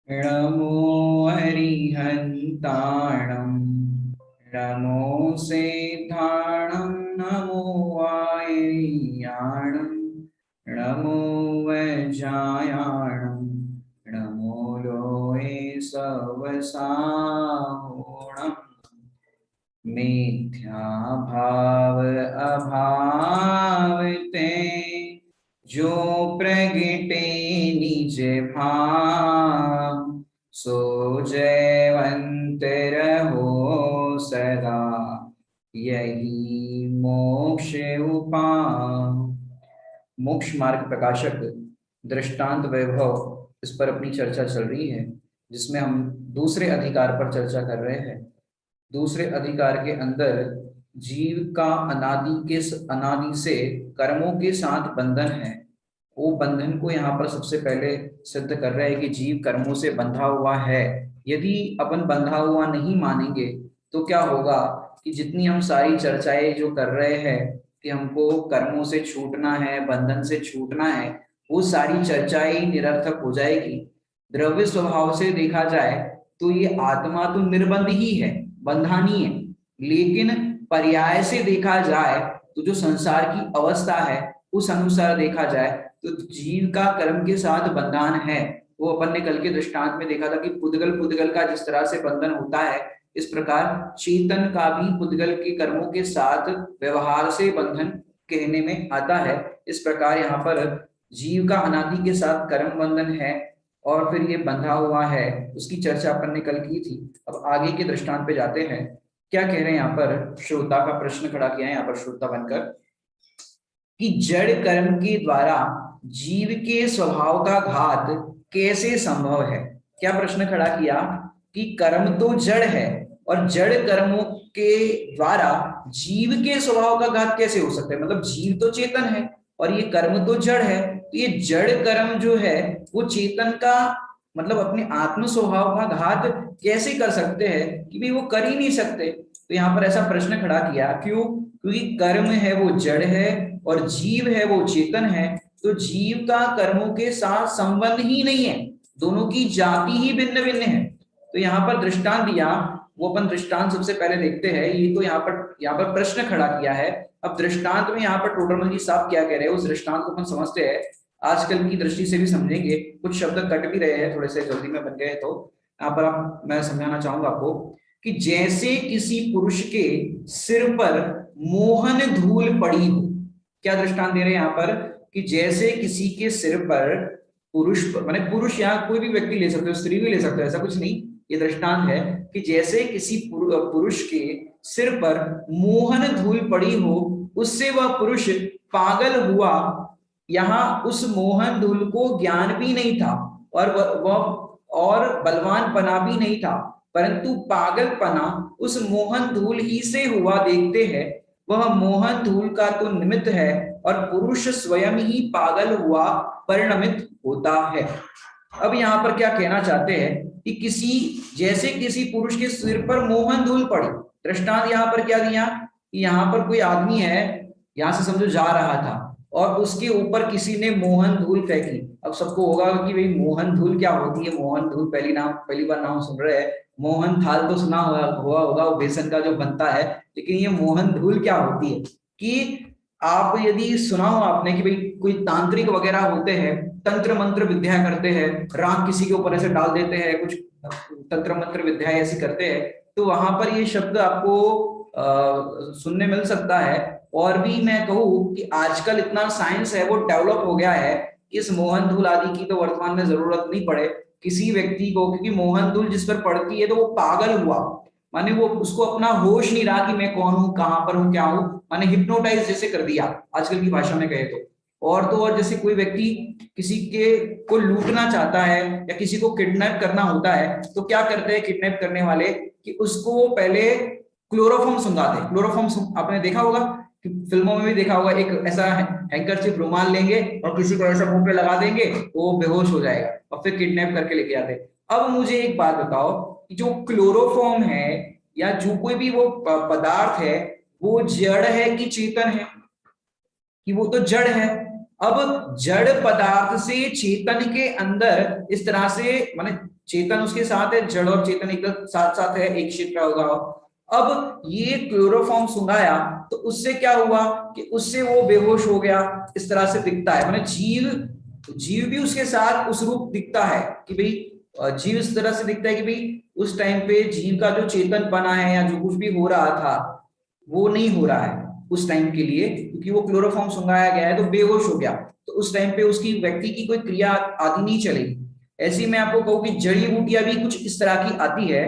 नमो हरिहन्ताणं नमो सिद्धाणं नमो वायुयाणं नमो वज्रायाणं नमो लोहे सवसाहोणम् मिथ्या भाव अभावते जो प्रगटे निज भाव सो जयवंत रहो सदा यही मोक्ष उपाय। मोक्ष मार्ग प्रकाशक दृष्टांत वैभव, इस पर अपनी चर्चा चल रही है, जिसमें हम दूसरे अधिकार पर चर्चा कर रहे हैं। दूसरे अधिकार के अंदर जीव का अनादि से कर्मों के साथ बंधन है। वो बंधन को यहाँ पर सबसे पहले सिद्ध कर रहे हैं कि जीव कर्मों से बंधा हुआ है। यदि अपन बंधा हुआ नहीं मानेंगे तो क्या होगा कि जितनी हम सारी चर्चाएं जो कर रहे हैं कि हमको कर्मों से छूटना है, बंधन से छूटना है, वो सारी चर्चाएं निरर्थक हो जाएगी। द्रव्य स्वभाव से देखा जाए तो ये आत्मा तो निर्बंध ही है, बंधानी है। लेकिन पर्याय से देखा जाए तो जो संसार की अवस्था है उस अनुसार देखा जाए तो जीव का कर्म के साथ बंधन है। वो अपन ने कल के दृष्टांत में देखा था कि पुद्गल पुद्गल का जिस तरह से बंधन होता है, इस प्रकार चेतन का भी पुद्गल के कर्मों के साथ व्यवहार से बंधन कहने में आता है। इस प्रकार यहाँ पर जीव का अनादि के साथ कर्म बंधन है और फिर ये बंधा हुआ है, उसकी चर्चा अपन ने कल की थी। अब आगे के दृष्टांत पे जाते हैं। क्या कह रहे हैं यहाँ पर, श्रोता का प्रश्न खड़ा किया है यहाँ पर श्रोता बनकर कि जड़ कर्म के द्वारा जीव के स्वभाव का घात कैसे संभव है। क्या प्रश्न खड़ा किया कि कर्म तो जड़ है और जड़ कर्मों के द्वारा जीव के स्वभाव का घात कैसे हो सकता है। मतलब जीव तो चेतन है और ये कर्म तो जड़ है, तो ये जड़ कर्म जो है वो चेतन का मतलब अपने आत्म स्वभाव का घात कैसे कर सकते हैं कि भी वो कर ही नहीं सकते। तो यहाँ पर ऐसा प्रश्न खड़ा किया, क्यों? क्योंकि कर्म है वो जड़ है और जीव है वो चेतन है, तो जीव का कर्मों के साथ संबंध ही नहीं है, दोनों की जाति ही भिन्न भिन्न है। तो यहाँ पर दृष्टांत दिया, वो अपन दृष्टांत सबसे पहले देखते हैं। ये तो यहाँ पर प्रश्न खड़ा किया है। अब दृष्टांत में यहाँ पर टोडरमल जी साहब क्या कह रहे हैं उस दृष्टांत को अपन समझते हैं, आजकल की दृष्टि से भी समझेंगे। कुछ शब्द कट भी रहे हैं, थोड़े से जल्दी में बन गए, तो यहाँ पर मैं समझाना चाहूंगा आपको कि जैसे किसी पुरुष के सिर पर मोहन धूल पड़ी हो। क्या दृष्टांत दे रहे हैं यहाँ पर कि जैसे किसी के सिर पर पुरुष, माने पुरुष यहाँ कोई भी व्यक्ति ले सकते हो, स्त्री भी ले सकते हो, ऐसा कुछ नहीं। ये दृष्टांत है कि जैसे किसी पुरुष के सिर पर मोहन धूल पड़ी हो, उससे वह पुरुष पागल हुआ। यहाँ उस मोहन धूल को ज्ञान भी नहीं था और वह और बलवान पना भी नहीं था, परंतु पागलपना उस मोहन धूल ही से हुआ देखते हैं। वह मोहन धूल का तो निमित्त है और पुरुष स्वयं ही पागल हुआ परिणमित होता है। अब यहाँ पर क्या कहना चाहते हैं कि जैसे किसी पुरुष के सिर पर मोहन धूल पड़ी। दृष्टांत यहाँ पर क्या दिया कि यहाँ पर कोई आदमी है, यहाँ से समझो जा रहा था और उसके ऊपर किसी ने मोहन धूल फेंकी। अब सबको होगा कि भाई मोहन धूल क्या होती है। मोहन धूल पहली बार नाम सुन रहे हैं। मोहन थाल तो सुना हुआ होगा, वो बेसन का जो बनता है, लेकिन ये मोहन धूल क्या होती है कि आप यदि सुना हो आपने कि भाई कोई तांत्रिक वगैरह होते हैं, तंत्र मंत्र विद्या करते हैं, राख किसी के ऊपर ऐसे डाल देते हैं, कुछ तंत्र मंत्र विद्या ऐसी करते हैं, तो वहां पर ये शब्द आपको सुनने मिल सकता है। और भी मैं कहूँ कि आजकल इतना साइंस है वो डेवलप हो गया है, इस मोहन धूल आदि की तो वर्तमान में जरूरत नहीं पड़े किसी व्यक्ति को, क्योंकि मोहन धूल जिस पर पड़ती है तो वो पागल हुआ, माने वो उसको अपना होश नहीं रहा कि मैं कौन हूं, कहां पर हूं, क्या हूं, माने हिप्नोटाइज जैसे कर दिया आजकल की भाषा में कहे तो। और जैसे कोई व्यक्ति किसी के को लूटना चाहता है या किसी को किडनैप करना होता है तो क्या करते हैं किडनैप करने वाले कि उसको पहले क्लोरोफॉर्म सुंघाते। क्लोरोफॉर्म आपने देखा होगा कि फिल्मों में भी देखा होगा, एक ऐसा हैंकरचिप रुमाल लेंगे और किसी को ऐसा मुंह पे लगा देंगे, वो बेहोश हो जाएगा और फिर किडनैप करके लेके आते। अब मुझे एक बात बताओ कि जो क्लोरोफॉर्म है या जो कोई भी वो पदार्थ है, वो जड़ है कि चेतन है? कि वो तो जड़ है। अब जड़ पदार्थ से चेतन के अंदर इस तरह से, माने चेतन उसके साथ है, जड़ और चेतन एकदम साथ साथ है, एक क्षेत्र होगा। अब ये क्लोरोफॉर्म सुंघाया तो उससे क्या हुआ कि उससे वो बेहोश हो गया, इस तरह से दिखता है। माने जीव भी उसके साथ उस रूप दिखता है कि भाई जीव इस तरह से दिखता है कि भाई उस टाइम पे जीव का जो चेतन बना है या जो कुछ भी हो रहा था वो नहीं हो रहा है उस टाइम के लिए, क्योंकि वो क्लोरोफॉर्म सुंघाया गया है तो बेहोश हो गया। तो उस टाइम पे उसकी व्यक्ति की कोई क्रिया आदि नहीं चलेगी। ऐसी मैं आपको कहूँ कि जड़ी बूटियां भी कुछ इस तरह की आती है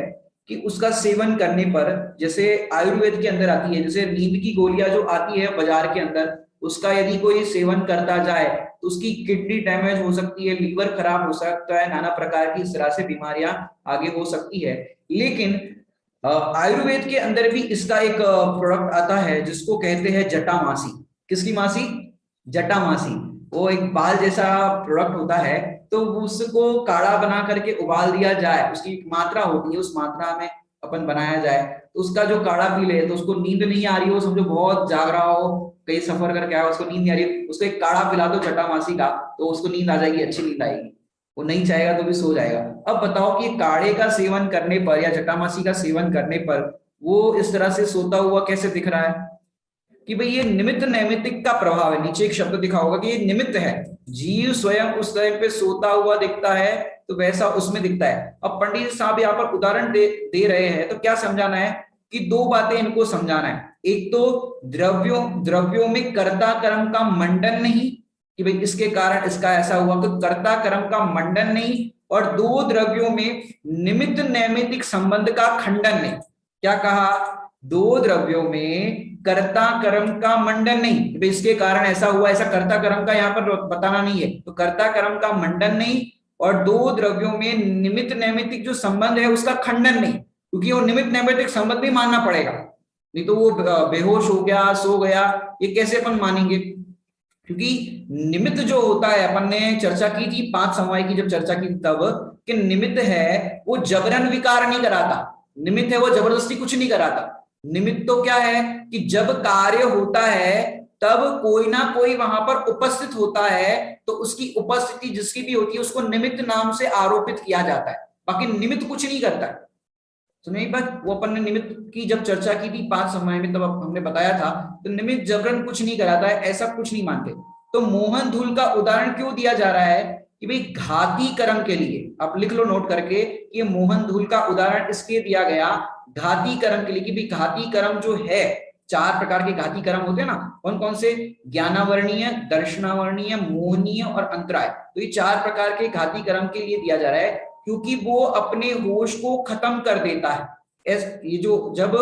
कि उसका सेवन करने पर, जैसे आयुर्वेद के अंदर आती है, जैसे नींद की गोलियां जो आती है बाजार के अंदर, उसका यदि कोई सेवन करता जाए तो उसकी किडनी डैमेज हो सकती है, लीवर खराब हो सकता है, नाना प्रकार की इस तरह से बीमारियां आगे हो सकती है। लेकिन आयुर्वेद के अंदर भी इसका एक प्रोडक्ट आता है जिसको कहते हैं जटामासी। किसकी मासी? जटामासी। वो एक बाल जैसा प्रोडक्ट होता है, तो उसको काढ़ा बना करके उबाल दिया जाए, उसकी एक मात्रा होती है, उस मात्रा में अपन बनाया जाए तो उसका जो काढ़ा पी ले, तो उसको नींद नहीं आ रही हो, समझो बहुत जाग रहा हो, कहीं सफर करके आया, उसको नींद नहीं आ रही, उसको एक काढ़ा पिला दो जटामासी का, तो उसको नींद आ जाएगी, अच्छी नींद आएगी, वो नहीं चाहेगा तो भी सो जाएगा। अब बताओ कि काढ़े का सेवन करने पर या जटामासी का सेवन करने पर वो इस तरह से सोता हुआ कैसे दिख रहा है कि भाई ये निमित्त नैमित्तिक का प्रभाव है। नीचे एक शब्द दिखा होगा कि ये निमित्त है, जीव स्वयं उस तरह पे सोता हुआ दिखता है तो वैसा उसमें दिखता है। अब पंडित साहब यहाँ पर उदाहरण दे रहे हैं, तो क्या समझाना है कि दो बातें इनको समझाना है। एक तो द्रव्यों में कर्ता कर्म का मंडन नहीं, कि भाई इसके कारण इसका ऐसा हुआ, तो कर्ता कर्म का मंडन नहीं, और दो द्रव्यों में निमित्त नैमित्तिक संबंध का खंडन नहीं। क्या कहा? दो द्रव्यों में कर्ता कर्म का मंडन नहीं, तो इसके कारण ऐसा हुआ, ऐसा कर्ता कर्म का यहाँ पर बताना नहीं है, तो कर्ता कर्म का मंडन नहीं, और दो द्रव्यों में निमित्त नैमित्तिक जो संबंध है उसका खंडन नहीं, क्योंकि वो निमित्त नैमित्तिक संबंध भी मानना पड़ेगा, नहीं तो वो बेहोश हो गया, सो गया, ये कैसे अपन मानेंगे? क्योंकि निमित्त जो होता है, अपन ने चर्चा की थी 5 समवाय की, जब चर्चा की तब, कि निमित्त है वो जबरन विकार नहीं कराता, निमित्त है वो जबरदस्ती कुछ नहीं कराता। निमित्त तो क्या है कि जब कार्य होता है तब कोई ना कोई वहां पर उपस्थित होता है, तो उसकी उपस्थिति जिसकी भी होती है उसको निमित्त नाम से आरोपित किया जाता है, बाकी निमित्त कुछ नहीं करता है। सुनिए एक बात, वो अपन ने निमित्त की जब चर्चा की थी 5 समय में, तब हमने बताया था, तो निमित्त जबरन कुछ नहीं कराता है, ऐसा कुछ नहीं मानते। तो मोहन धूल का उदाहरण क्यों दिया जा रहा है कि भाई घाती कर्म के लिए, आप लिख लो नोट करके, ये मोहन धूल का उदाहरण इसके दिया गया घाती कर्म के लिए, कि भाई घाती कर्म जो है, 4 प्रकार के घाती कर्म होते हैं ना, कौन कौन से? ज्ञानावर्णीय, दर्शनावर्णीय, मोहनीय और अंतराय। तो ये 4 प्रकार के घाती कर्म के लिए दिया जा रहा है, क्योंकि वो अपने होश को खत्म कर देता है। ये जो जब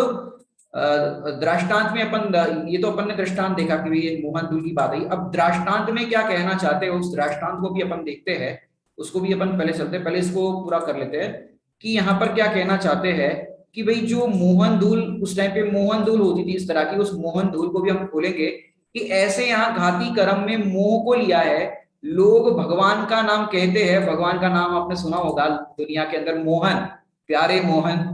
दृष्टांत में अपन, ये तो अपन ने दृष्टांत देखा कि ये मोहन धूल की बात आई, अब दृष्टांत में क्या कहना चाहते हैं उस दृष्टांत को भी अपन देखते हैं, उसको भी अपन पहले चलते हैं, पहले इसको पूरा कर लेते हैं कि यहाँ पर क्या कहना चाहते हैं कि भाई जो मोहन धूल, उस टाइम पे मोहन धूल होती थी इस तरह की, उस मोहन धूल को भी हम खोलेंगे कि ऐसे यहाँ घाती कर्म में मोह को लिया है, लोग भगवान का नाम कहते हैं, भगवान का नाम आपने सुना होगा दुनिया के अंदर, मोहन, प्यारे मोहन,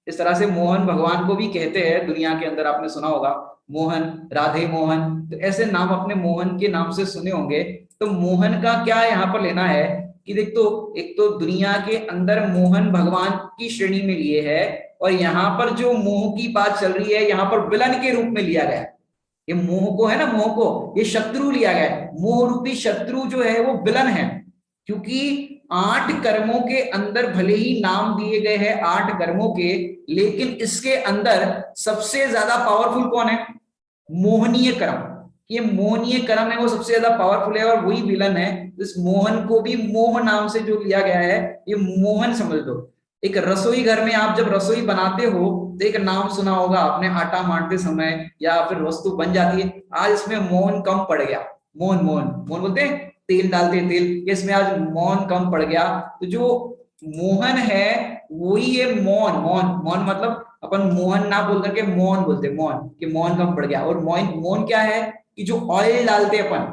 इस तरह से मोहन भगवान को भी कहते हैं दुनिया के अंदर, आपने सुना होगा मोहन, राधे मोहन, तो ऐसे नाम अपने मोहन के नाम से सुने होंगे। तो मोहन का क्या यहाँ पर लेना है कि देख, तो एक तो दुनिया के अंदर मोहन भगवान की श्रेणी में लिए है, और यहाँ पर जो मोह की बात चल रही है यहाँ पर विलन के रूप में लिया गया। ये मोह को है ना, मोह को ये शत्रु लिया गया है, मोह रूपी शत्रु जो है वो विलन है, क्योंकि 8 कर्मों के अंदर भले ही नाम दिए गए हैं 8 कर्मों के, लेकिन इसके अंदर सबसे ज्यादा पावरफुल कौन है? मोहनीय कर्म। ये मोहनीय कर्म है वो सबसे ज्यादा पावरफुल है और वही विलन है। इस मोहन को भी मोह नाम से जो लिया गया है, ये मोहन समझ लो। एक रसोई घर में आप जब रसोई बनाते हो तो एक नाम सुना होगा आपने, आटा मारते समय या फिर वस्तु बन जाती है, आज इसमें मोहन कम पड़ गया, मोहन मोहन मोहन बोलते हैं, तेल डालते तेल, इसमें आज मोहन कम पड़ गया। तो जो मोहन है वही है मौन, मौन मौन मतलब अपन मोहन ना बोल करके मौन बोलते, मौन, कि मोहन कम पड़ गया। और मौन मौन क्या है कि जो ऑयल डालते अपन,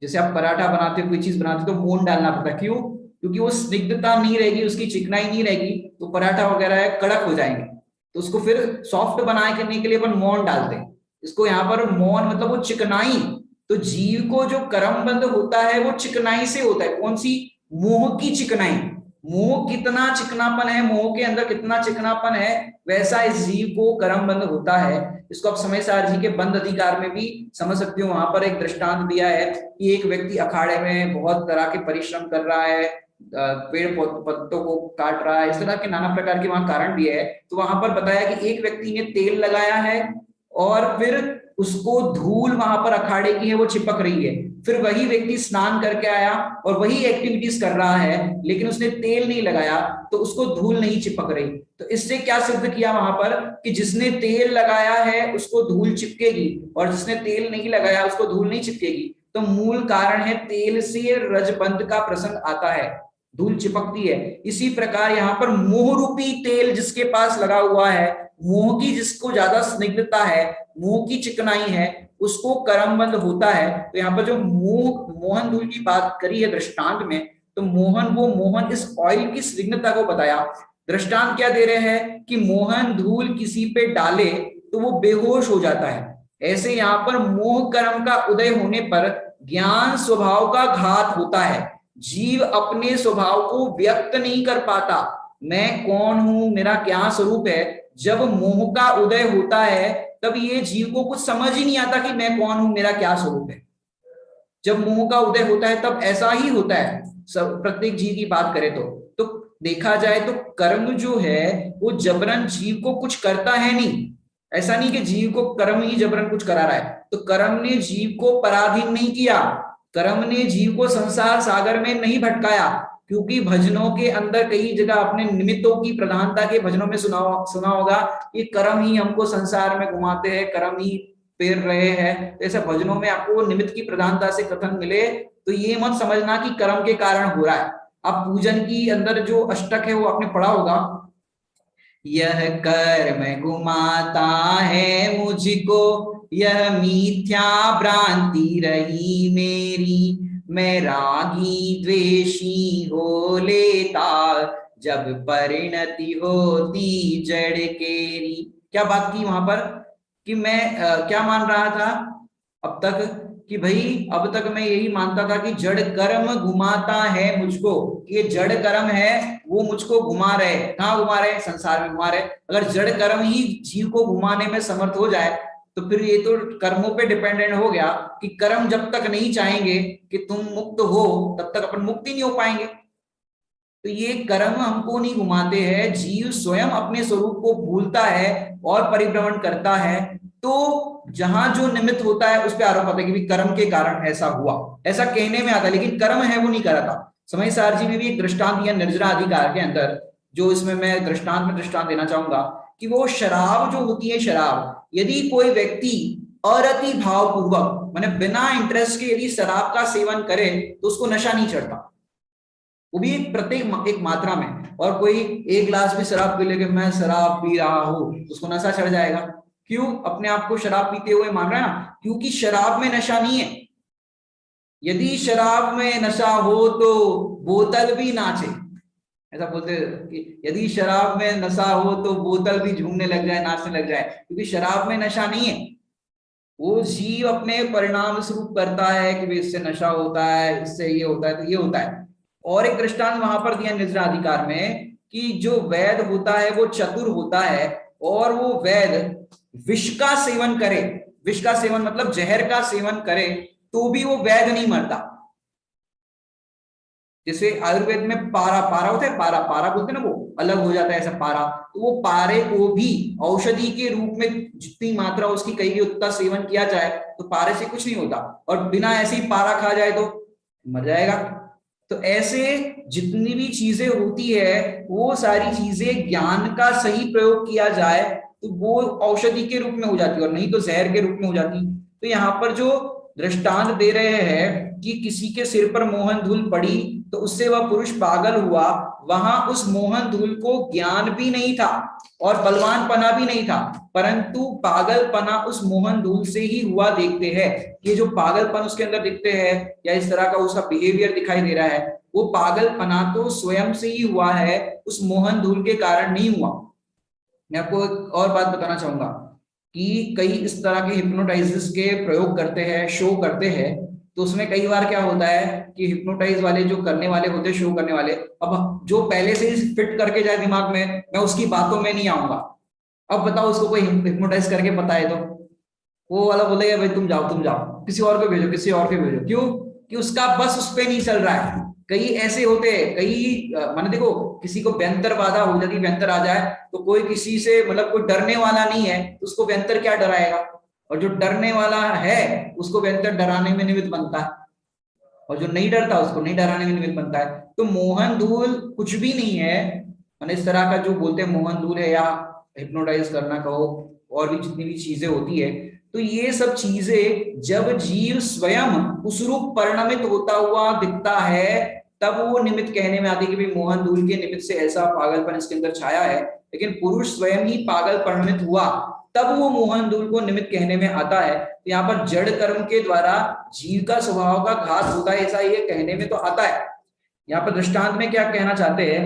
जैसे आप पराठा बनाते हो, कोई चीज बनाते हो तो मोहन डालना पड़ता है, क्यों? क्योंकि वो स्निग्धता नहीं रहेगी, उसकी चिकनाई नहीं रहेगी, तो पराठा वगैरह है कड़क हो जाएंगे, तो उसको फिर सॉफ्ट बनाए करने के लिए अपन मोहन डालते हैं। इसको यहाँ पर मोहन मतलब वो चिकनाई, तो जीव को जो कर्मबंध होता है वो चिकनाई से होता है। कौन सी? मोह की चिकनाई। मोह कितना चिकनापन है, मोह के अंदर कितना चिकनापन है, वैसा इस जीव को कर्मबंध होता है। इसको आप समय सार जी के बंध अधिकार में भी समझ सकते हो। वहां पर एक दृष्टांत दिया है कि एक व्यक्ति अखाड़े में बहुत तरह के परिश्रम कर रहा है, पेड़ पत्तों को काट रहा है, इस तरह के नाना प्रकार के वहां कारण दिए है। तो वहां पर बताया कि एक व्यक्ति ने तेल लगाया है और फिर उसको धूल वहां पर अखाड़े की है वो चिपक रही है। फिर वही व्यक्ति स्नान करके आया और वही एक्टिविटीज कर रहा है, लेकिन उसने तेल नहीं लगाया तो उसको धूल नहीं चिपक रही। तो इससे क्या सिद्ध किया वहां पर कि जिसने तेल लगाया है उसको धूल चिपकेगी और जिसने तेल नहीं लगाया उसको धूल नहीं चिपकेगी। तो मूल कारण है तेल से रजबंध का प्रसंग आता है, धूल चिपकती है। इसी प्रकार यहाँ पर मोह रूपी तेल जिसके पास लगा हुआ है, मोह की जिसको ज्यादा स्निग्धता है, मोह की चिकनाई है, उसको कर्मबंध होता है। तो यहाँ पर जो मोहन धूल की बात करी है दृष्टांत में, तो मोहन इस ऑयल की स्निग्धता को बताया। दृष्टांत क्या दे रहे हैं कि मोहन धूल किसी पे डाले तो वो बेहोश हो जाता है। ऐसे यहाँ पर मोह कर्म का उदय होने पर ज्ञान स्वभाव का घात होता है। जीव अपने स्वभाव को व्यक्त नहीं कर पाता, मैं कौन हूं, मेरा क्या स्वरूप है। जब मोह का उदय होता है तब ये जीव को कुछ समझ ही नहीं आता कि मैं कौन हूं, मेरा क्या स्वरूप है। जब मोह का उदय होता है तब ऐसा ही होता है सब प्रत्येक जीव की बात करें तो देखा जाए तो कर्म जो है वो जबरन जीव को कुछ करता है नहीं। ऐसा नहीं कि जीव को कर्म ही जबरन कुछ करा रहा है। तो कर्म ने जीव को पराधीन नहीं किया, कर्म ने जीव को संसार सागर में नहीं भटकाया। क्योंकि भजनों के अंदर कई जगह अपने निमित्तों की प्रधानता के भजनों में सुना होगा कि कर्म ही हमको संसार में घुमाते हैं, कर्म ही पेर रहे हैं। तो ऐसे भजनों में आपको निमित्त की प्रधानता से कथन मिले तो ये मत समझना कि कर्म के कारण हो रहा है। अब पूजन की अंदर जो अष्टक है वो आपने पढ़ा होगा, यह कर्म घुमाता है मुझको, यह मिथ्या भ्रांति रही मेरी, मैं रागी द्वेषी हो लेता, जब परिणति होती जड़ केरी। क्या बात की वहां पर कि मैं क्या मान रहा था अब तक कि भाई अब तक मैं यही मानता था कि जड़ कर्म घुमाता है मुझको, ये जड़ कर्म है वो मुझको घुमा रहे। कहाँ घुमा रहे? संसार में घुमा रहे। अगर जड़ कर्म ही जीव को घुमाने में समर्थ हो जाए तो फिर ये तो कर्मों पे डिपेंडेंट हो गया कि कर्म जब तक नहीं चाहेंगे कि तुम मुक्त हो तब तक अपन मुक्त ही नहीं हो पाएंगे। तो ये कर्म हमको नहीं घुमाते हैं, जीव स्वयं अपने स्वरूप को भूलता है और परिभ्रमण करता है। तो जहां जो निमित्त होता है उस पर आरोप आता है कि कर्म के कारण ऐसा हुआ, ऐसा कहने में आता है, लेकिन कर्म है वो नहीं करा था। समय सार जी में भी एक दृष्टांत दिया निर्जरा अधिकार के अंदर, जो इसमें मैं दृष्टांत देना चाहूंगा कि वो शराब जो होती है, शराब यदि कोई व्यक्ति अरति भाव पूर्वक माने बिना इंटरेस्ट के यदि शराब का सेवन करे तो उसको नशा नहीं चढ़ता, वो भी प्रत्येक एक मात्रा में। और कोई एक गिलास भी शराब पी लेके मैं शराब पी रहा हूं, उसको नशा चढ़ जाएगा। क्यों? अपने आप को शराब पीते हुए मान रहा है ना, क्योंकि शराब में नशा नहीं है। यदि शराब में नशा हो तो बोतल भी नाचे, ऐसा बोलते कि यदि शराब में नशा हो तो बोतल भी झूमने लग जाए, नाचने लग जाए, क्योंकि शराब में नशा नहीं है। वो जीव अपने परिणाम स्वरूप करता है कि इससे नशा होता है, इससे ये होता है, तो ये होता है। और एक दृष्टांत वहां पर दिया निद्रा अधिकार में कि जो वैद होता है वो चतुर होता है और वो वैद विष का सेवन करे, विष का सेवन मतलब जहर का सेवन करे तो भी वो वैद नहीं मरता। जैसे आयुर्वेद में पारा पारा होता है, पारा पारा बोलते हैं ना, वो अलग हो जाता है ऐसा पारा। तो वो पारे को भी औषधि के रूप में जितनी मात्रा उसकी कहीं भी उतना सेवन किया जाए तो पारे से कुछ नहीं होता, और बिना ऐसे ही पारा खा जाए तो मर जाएगा। तो ऐसे जितनी भी चीजें होती है वो सारी चीजें ज्ञान का सही प्रयोग किया जाए तो वो औषधि के रूप में हो जाती है और नहीं तो जहर के रूप में हो जाती। तो यहाँ पर जो दृष्टांत दे रहे हैं कि किसी के सिर पर मोहन धूल पड़ी तो उससे वह पुरुष पागल हुआ, वहां उस मोहन धूल को ज्ञान भी नहीं था और बलवानपना भी नहीं था, परंतु पागलपना उस मोहन धूल से ही हुआ देखते हैं। ये जो पागलपन उसके अंदर दिखते हैं या इस तरह का उसका बिहेवियर दिखाई दे रहा है, वो पागलपना तो स्वयं से ही हुआ है, उस मोहन धूल के कारण नहीं हुआ। मैं आपको एक और बात बताना चाहूंगा कि कई इस तरह के हिप्नोटाइजिस के प्रयोग करते हैं, शो करते हैं, तो उसमें कई बार क्या होता है कि हिप्नोटाइज वाले जो करने वाले होते हैं, शो करने वाले, अब जो पहले से ही फिट करके जाए दिमाग में, मैं उसकी बातों में नहीं आऊंगा। अब बताओ उसको कोई हिप्नोटाइज करके पता है तो वो वाला बोलेगा भाई तुम जाओ किसी और को भेजो, किसी और को भेजो। क्यों? कि उसका बस उस पे नहीं चल रहा है। कई ऐसे होते हैं, कई माने देखो, किसी को व्यंतर बाधा हो जाती, व्यंतर आ जाए तो कोई किसी से मतलब कोई डरने वाला नहीं है तो उसको व्यंतर क्या डराएगा, और जो डरने वाला है उसको व्यंतर डराने में निमित्त बनता है, और जो नहीं डरता उसको नहीं डराने में निमित्त बनता है। तो मोहन धूल कुछ भी नहीं है, मैंने इस तरह का जो बोलते हैं मोहन धूल है या हिप्नोटाइज करना कहो, और भी जितनी भी चीजें होती है, तो ये सब चीजें जब जीव स्वयं उस रूप परिणमित होता हुआ दिखता है तब वो निमित्त कहने में आती है कि भाई मोहन धूल के निमित्त से ऐसा पागलपन इसके अंदर छाया है। लेकिन पुरुष स्वयं ही पागल परिणमित हुआ तब वो मोहन धूल को निमित्त कहने में आता है। तो यहाँ पर जड़ कर्म के द्वारा जीव का स्वभाव का घात होता है, ऐसा ये कहने में तो आता है। यहाँ पर दृष्टांत में क्या कहना चाहते हैं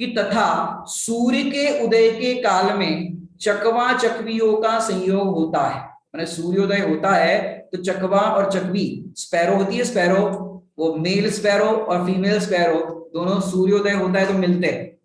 कि तथा सूर्य के उदय के काल में चकवा चकवियों का संयोग होता है। मैंने सूर्योदय होता है तो चकवा और चकवी, स्पैरो होती है, स्पैरो वो मेल स्पैरो और फीमेल स्पैरो दोनों सूर्योदय होता है तो मिलते हैं,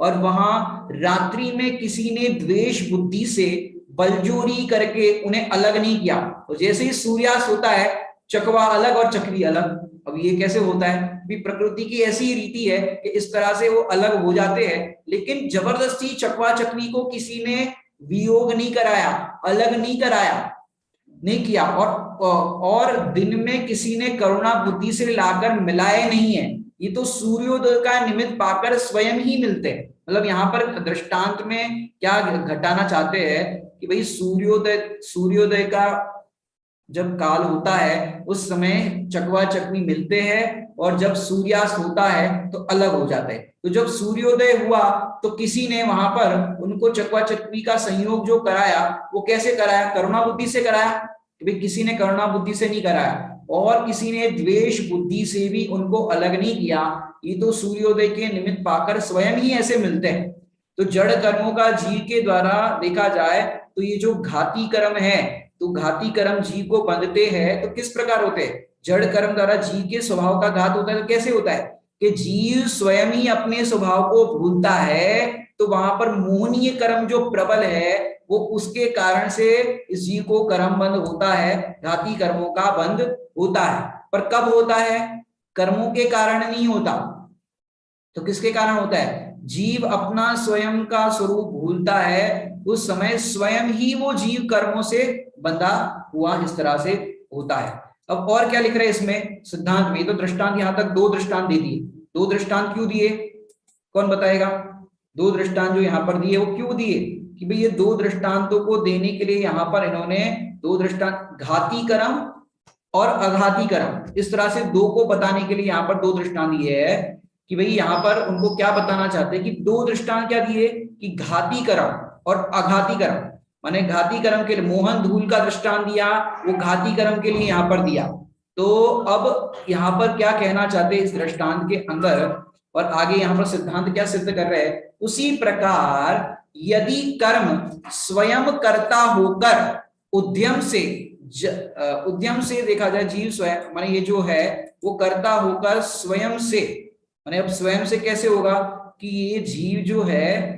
और वहां रात्रि में किसी ने द्वेष बुद्धि से बलजोरी करके उन्हें अलग नहीं किया। तो जैसे ही सूर्यास्त होता है चकवा अलग और चकवी अलग। अब ये कैसे होता है? भी प्रकृति की ऐसी रीति है कि इस तरह से वो अलग हो जाते हैं, लेकिन जबरदस्ती चकवा चकवी को किसी ने वियोग नहीं कराया, अलग नहीं कराया, नहीं किया, और दिन में किसी ने करुणा बुद्धि से लाकर मिलाए नहीं है। ये तो सूर्योदय का निमित्त पाकर स्वयं ही मिलते हैं। मतलब यहाँ पर दृष्टांत में क्या घटाना चाहते हैं कि भाई सूर्योदय का जब काल होता है उस समय चकवा चकवी मिलते हैं, और जब सूर्यास्त होता है तो अलग हो जाते हैं। तो जब सूर्योदय हुआ तो किसी ने वहां पर उनको चकवा चकवी का संयोग जो कराया वो कैसे कराया? करुणा बुद्धि से कराया। भाई किसी ने करुणा बुद्धि से नहीं कराया, और किसी ने द्वेष बुद्धि से भी उनको अलग नहीं किया। ये तो सूर्योदय के निमित्त पाकर स्वयं ही ऐसे मिलते हैं। तो जड़ कर्मों का जीव के द्वारा देखा जाए तो ये जो घाती कर्म है, तो घाती कर्म जीव को बंधते हैं तो किस प्रकार होते हैं? जड़ कर्म द्वारा जीव के स्वभाव का घात होता है। तो कैसे होता है कि जीव स्वयं ही अपने स्वभाव को भूलता है, तो वहां पर मोहनीय कर्म जो प्रबल है वो उसके कारण से इस जीव को कर्म बंध होता है, घाती कर्मों का बंध होता है। पर कब होता है? कर्मों के कारण नहीं होता। तो किसके कारण होता है? जीव अपना स्वयं का स्वरूप भूलता है, उस समय स्वयं ही वो जीव कर्मों से बंधा हुआ इस तरह से होता है। अब और क्या लिख रहे हैं इसमें सिद्धांत में? तो दृष्टांत यहां तक दो दृष्टांत दे दिए। दो दृष्टांत क्यों दिए? कौन बताएगा? दो दृष्टांत जो यहाँ पर दिए वो क्यों दिए? कि भाई ये दो दृष्टांतों को देने के लिए यहाँ पर इन्होंने दो दृष्टांत, घाती कर्म और अघाती कर्म, इस तरह से दो को बताने के लिए यहाँ पर दो दृष्टांत दिए है कि भाई यहाँ पर उनको क्या बताना चाहते हैं कि दो दृष्टांत क्या दिए कि घाती कर्म और अघाती कर्म। माने घाती कर्म के लिए मोहन धूल का दृष्टांत दिया, वो घाती कर्म के लिए यहाँ पर दिया। तो अब यहाँ पर क्या कहना चाहते हैं इस दृष्टांत के अंदर, और आगे यहाँ पर सिद्धांत क्या सिद्ध कर रहे हैं? उसी प्रकार यदि कर्म स्वयं कर्ता होकर उद्यम से उद्यम से देखा जाए, जीव स्वयं माने ये जो है वो कर्ता होकर स्वयं से, माने अब स्वयं से कैसे होगा कि ये जीव जो है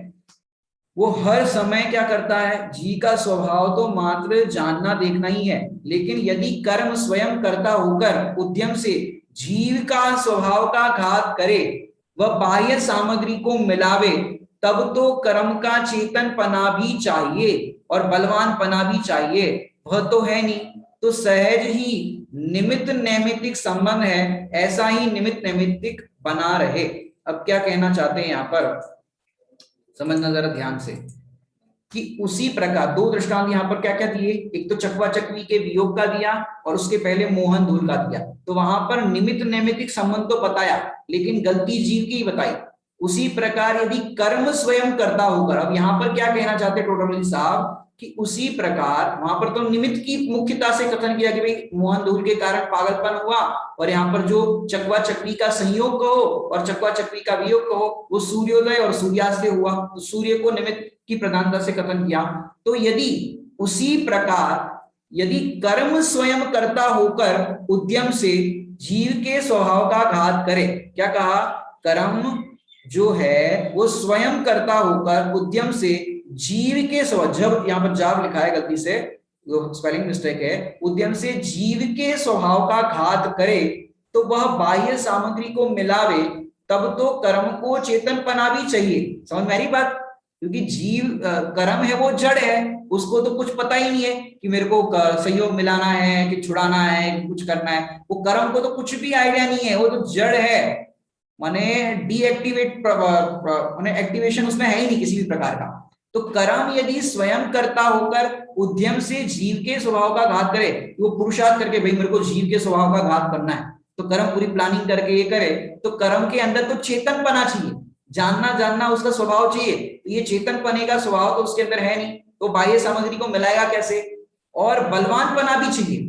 वो हर समय क्या करता है? जीव का स्वभाव तो मात्र जानना देखना ही है, लेकिन यदि कर्म स्वयं कर्ता होकर उद्यम से जीव का स्वभाव का घात करे, वह बाह्य सामग्री को मिलावे, तब तो कर्म का चेतन पना भी चाहिए और बलवान पना भी चाहिए। वह तो है नहीं, तो सहज ही निमित्त नैमित्तिक संबंध है, ऐसा ही निमित्त नैमित्तिक बना रहे। अब क्या कहना चाहते हैं यहाँ पर समझना जरा ध्यान से, कि उसी प्रकार दो दृष्टांत यहाँ पर क्या क्या दिए? एक तो चकवा चकवी के वियोग का दिया और उसके पहले मोहन धूल का दिया। तो वहां पर निमित्त नैमित्तिक संबंध तो बताया, लेकिन गलती जीव की बताई। उसी प्रकार यदि कर्म स्वयं करता होकर, अब यहाँ पर क्या कहना चाहते टोटमली साहब कि उसी प्रकार वहां पर तो निमित्त की मुख्यता से कथन किया कि भाई मोहन धूल के कारण पागलपन हुआ, और यहाँ पर जो चकवा चकवी का संयोग कहो और चकवा चकवी का वियोग कहो वो सूर्योदय और सूर्यास्त से हुआ, तो सूर्य को निमित्त की प्रधानता से कथन किया। तो यदि उसी प्रकार यदि कर्म स्वयं कर्ता होकर उद्यम से जीव के स्वभाव का घात करे, क्या कहा, कर्म जो है वो स्वयं कर्ता होकर उद्यम से जीव के स्वभाव, जब यहाँ पर जाव लिखा है गलती से, स्पेलिंग मिस्टेक है, उद्यम से जीव के स्वभाव का घात करे तो वह बाह्य सामग्री को मिलावे, तब तो कर्म को चेतनपना भी चाहिए। समझ में आ रही बात? क्योंकि जीव कर्म है वो जड़ है, उसको तो कुछ पता ही नहीं है कि मेरे को संयोग मिलाना है कि छुड़ाना है कि कुछ करना है, वो कर्म को तो कुछ भी आइडिया नहीं है, वो तो जड़ है, माने डीएक्टिवेट, माने एक्टिवेशन उसमें है ही नहीं किसी भी प्रकार का। तो कर्म यदि स्वयं कर्ता होकर उद्यम से जीव के स्वभाव का घात करे, वो पुरुषार्थ करके भाई मेरे को जीव के स्वभाव का घात करना है, तो कर्म पूरी प्लानिंग करके ये करे, तो कर्म के अंदर तो चेतनपना चाहिए, जानना जानना उसका स्वभाव चाहिए, तो ये चेतनपने का स्वभाव तो उसके अंदर है नहीं, तो बाह्य सामग्री को मिलाएगा कैसे? और बलवानपना भी चाहिए।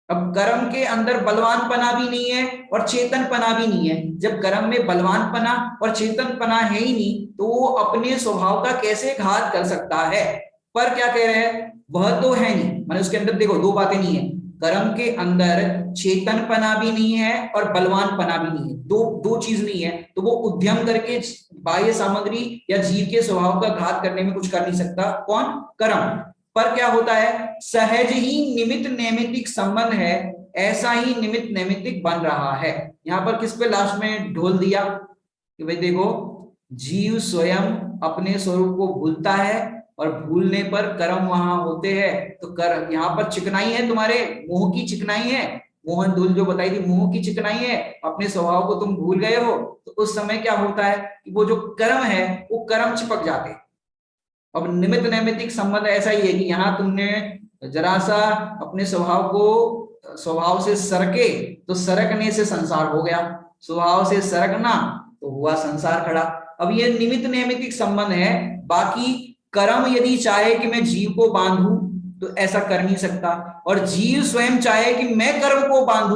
अब कर्म के अंदर बलवानपना भी नहीं है और चेतनपना भी नहीं है, जब कर्म में बलवानपना और चेतनपना है ही नहीं तो वो अपने स्वभाव का कैसे घात कर सकता है? पर क्या कह रहे हैं, वह तो है नहीं, माने उसके अंदर देखो दो बातें नहीं है, कर्म के अंदर चेतनपना भी नहीं है और बलवानपना भी नहीं है, दो चीज नहीं है, तो वो उद्यम करके बाह्य सामग्री या जीव के स्वभाव का घात करने में कुछ कर नहीं सकता। कौन? कर्म। पर क्या होता है, सहज ही निमित्त नैमित्तिक संबंध है, ऐसा ही निमित्त नैमित्तिक बन रहा है। यहां पर किस पे लास्ट में ढोल दिया कि भाई देखो, जीव स्वयं अपने स्वरूप को भूलता है और भूलने पर कर्म वहां होते हैं, तो कर यहाँ पर चिकनाई है, तुम्हारे मोह की चिकनाई है, मोहन धूल जो बताई थी, मोह की चिकनाई है, अपने स्वभाव को तुम भूल गए हो, तो उस समय क्या होता है कि वो जो कर्म है वो कर्म चिपक जाते हैं। अब निमित्त नैमित्तिक संबंध ऐसा ही है कि यहाँ तुमने जरा सा अपने स्वभाव को स्वभाव से सरके, तो सरकने से संसार हो गया, स्वभाव से सरकना तो हुआ संसार खड़ा। अब ये निमित्त नैमित्तिक संबंध है, बाकी कर्म यदि चाहे कि मैं जीव को बांधू तो ऐसा कर नहीं सकता, और जीव स्वयं चाहे कि मैं कर्म को बांधू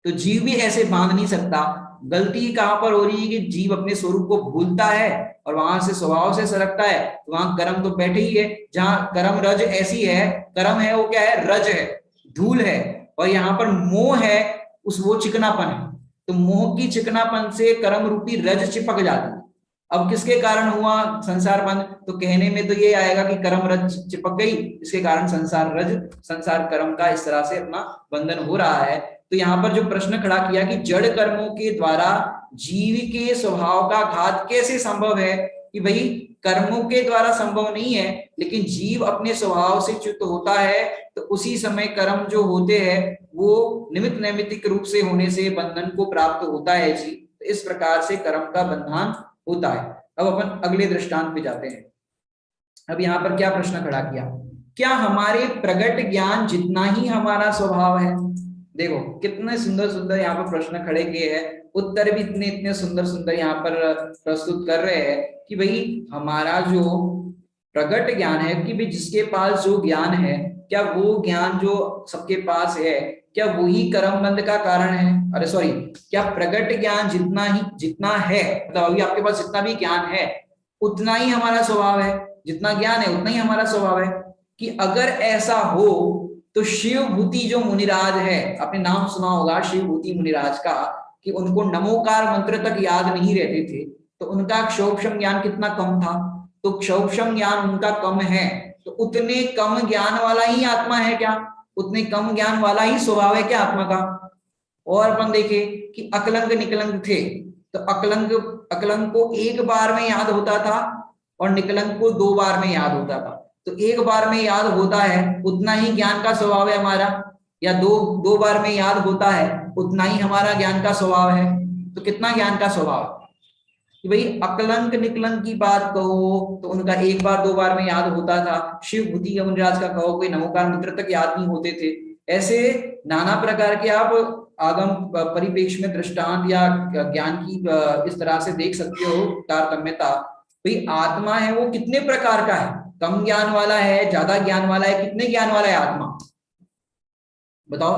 तो जीव भी ऐसे बांध नहीं सकता। गलती कहां पर हो रही है कि जीव अपने स्वरूप को भूलता है और वहां से स्वभाव से सरकता है, तो वहां कर्म तो बैठे ही है, जहां कर्म रज ऐसी है, कर्म है वो क्या है, रज है, धूल है, और यहाँ पर मोह है, उस वो चिकनापन है, तो मोह की चिकनापन से कर्म रूपी रज चिपक जाती है। अब किसके कारण हुआ संसार बंध, तो कहने में तो ये आएगा कि कर्म रज चिपक गई, इसके कारण संसार रज, संसार कर्म का इस तरह से अपना बंधन हो रहा है। तो यहाँ पर जो प्रश्न खड़ा किया कि जड़ कर्मों के द्वारा जीव के स्वभाव का घात कैसे संभव है, कि भाई कर्मों के द्वारा संभव नहीं है, लेकिन जीव अपने स्वभाव से च्युत होता है, तो उसी समय कर्म जो होते हैं वो निमित्त नैमित्तिक रूप से होने से बंधन को प्राप्त होता है जी। तो इस प्रकार से कर्म का बंधन होता है। अब अपन अगले दृष्टांत पे जाते हैं। अब यहाँ पर क्या प्रश्न खड़ा किया, क्या हमारे प्रगट ज्ञान जितना ही हमारा स्वभाव है? देखो कितने सुंदर सुंदर यहाँ पर प्रश्न खड़े किए हैं, उत्तर भी इतने इतने सुंदर सुंदर यहाँ पर प्रस्तुत कर रहे हैं कि भाई हमारा जो प्रगट ज्ञान है, कि भाई जिसके पास जो ज्ञान है, क्या वो ज्ञान जो सबके पास है, क्या वही कर्म बंध का कारण है? अरे सॉरी, क्या प्रगट ज्ञान जितना है, मतलब अभी आपके पास जितना भी ज्ञान है उतना ही हमारा स्वभाव है, जितना ज्ञान है उतना ही हमारा स्वभाव है? कि अगर ऐसा हो तो शिव भूति जो मुनिराज है, आपने नाम सुना होगा शिव भूति मुनिराज का, कि उनको नमोकार मंत्र तक याद नहीं रहते थे, तो उनका क्षोभशम ज्ञान कितना कम था, तो क्षोभशम ज्ञान उनका कम है, तो उतने कम ज्ञान वाला ही आत्मा है क्या? उतने कम ज्ञान वाला ही स्वभाव है क्या आत्मा का? और अपन देखे कि अकलंक निकलंक थे, तो अकलंक को एक बार में याद होता था और निकलंक को 2 बार में याद होता था, तो एक बार में याद होता है उतना ही ज्ञान का स्वभाव है हमारा, या दो बार में याद होता है उतना ही हमारा ज्ञान का स्वभाव है, तो कितना ज्ञान का स्वभाव? कि भाई अकलंक निकलंक की बात कहो तो उनका 1 बार 2 बार में याद होता था, शिव भूति मुनिराज का कहो कोई नमोकार मंत्र तक याद नहीं होते थे। ऐसे नाना प्रकार के आप आगम परिपेक्ष में दृष्टांत या ज्ञान की इस तरह से देख सकते हो तारतम्यता। भाई आत्मा है वो कितने प्रकार का है, कम ज्ञान वाला है, ज्यादा ज्ञान वाला है, कितने ज्ञान वाला है आत्मा बताओ?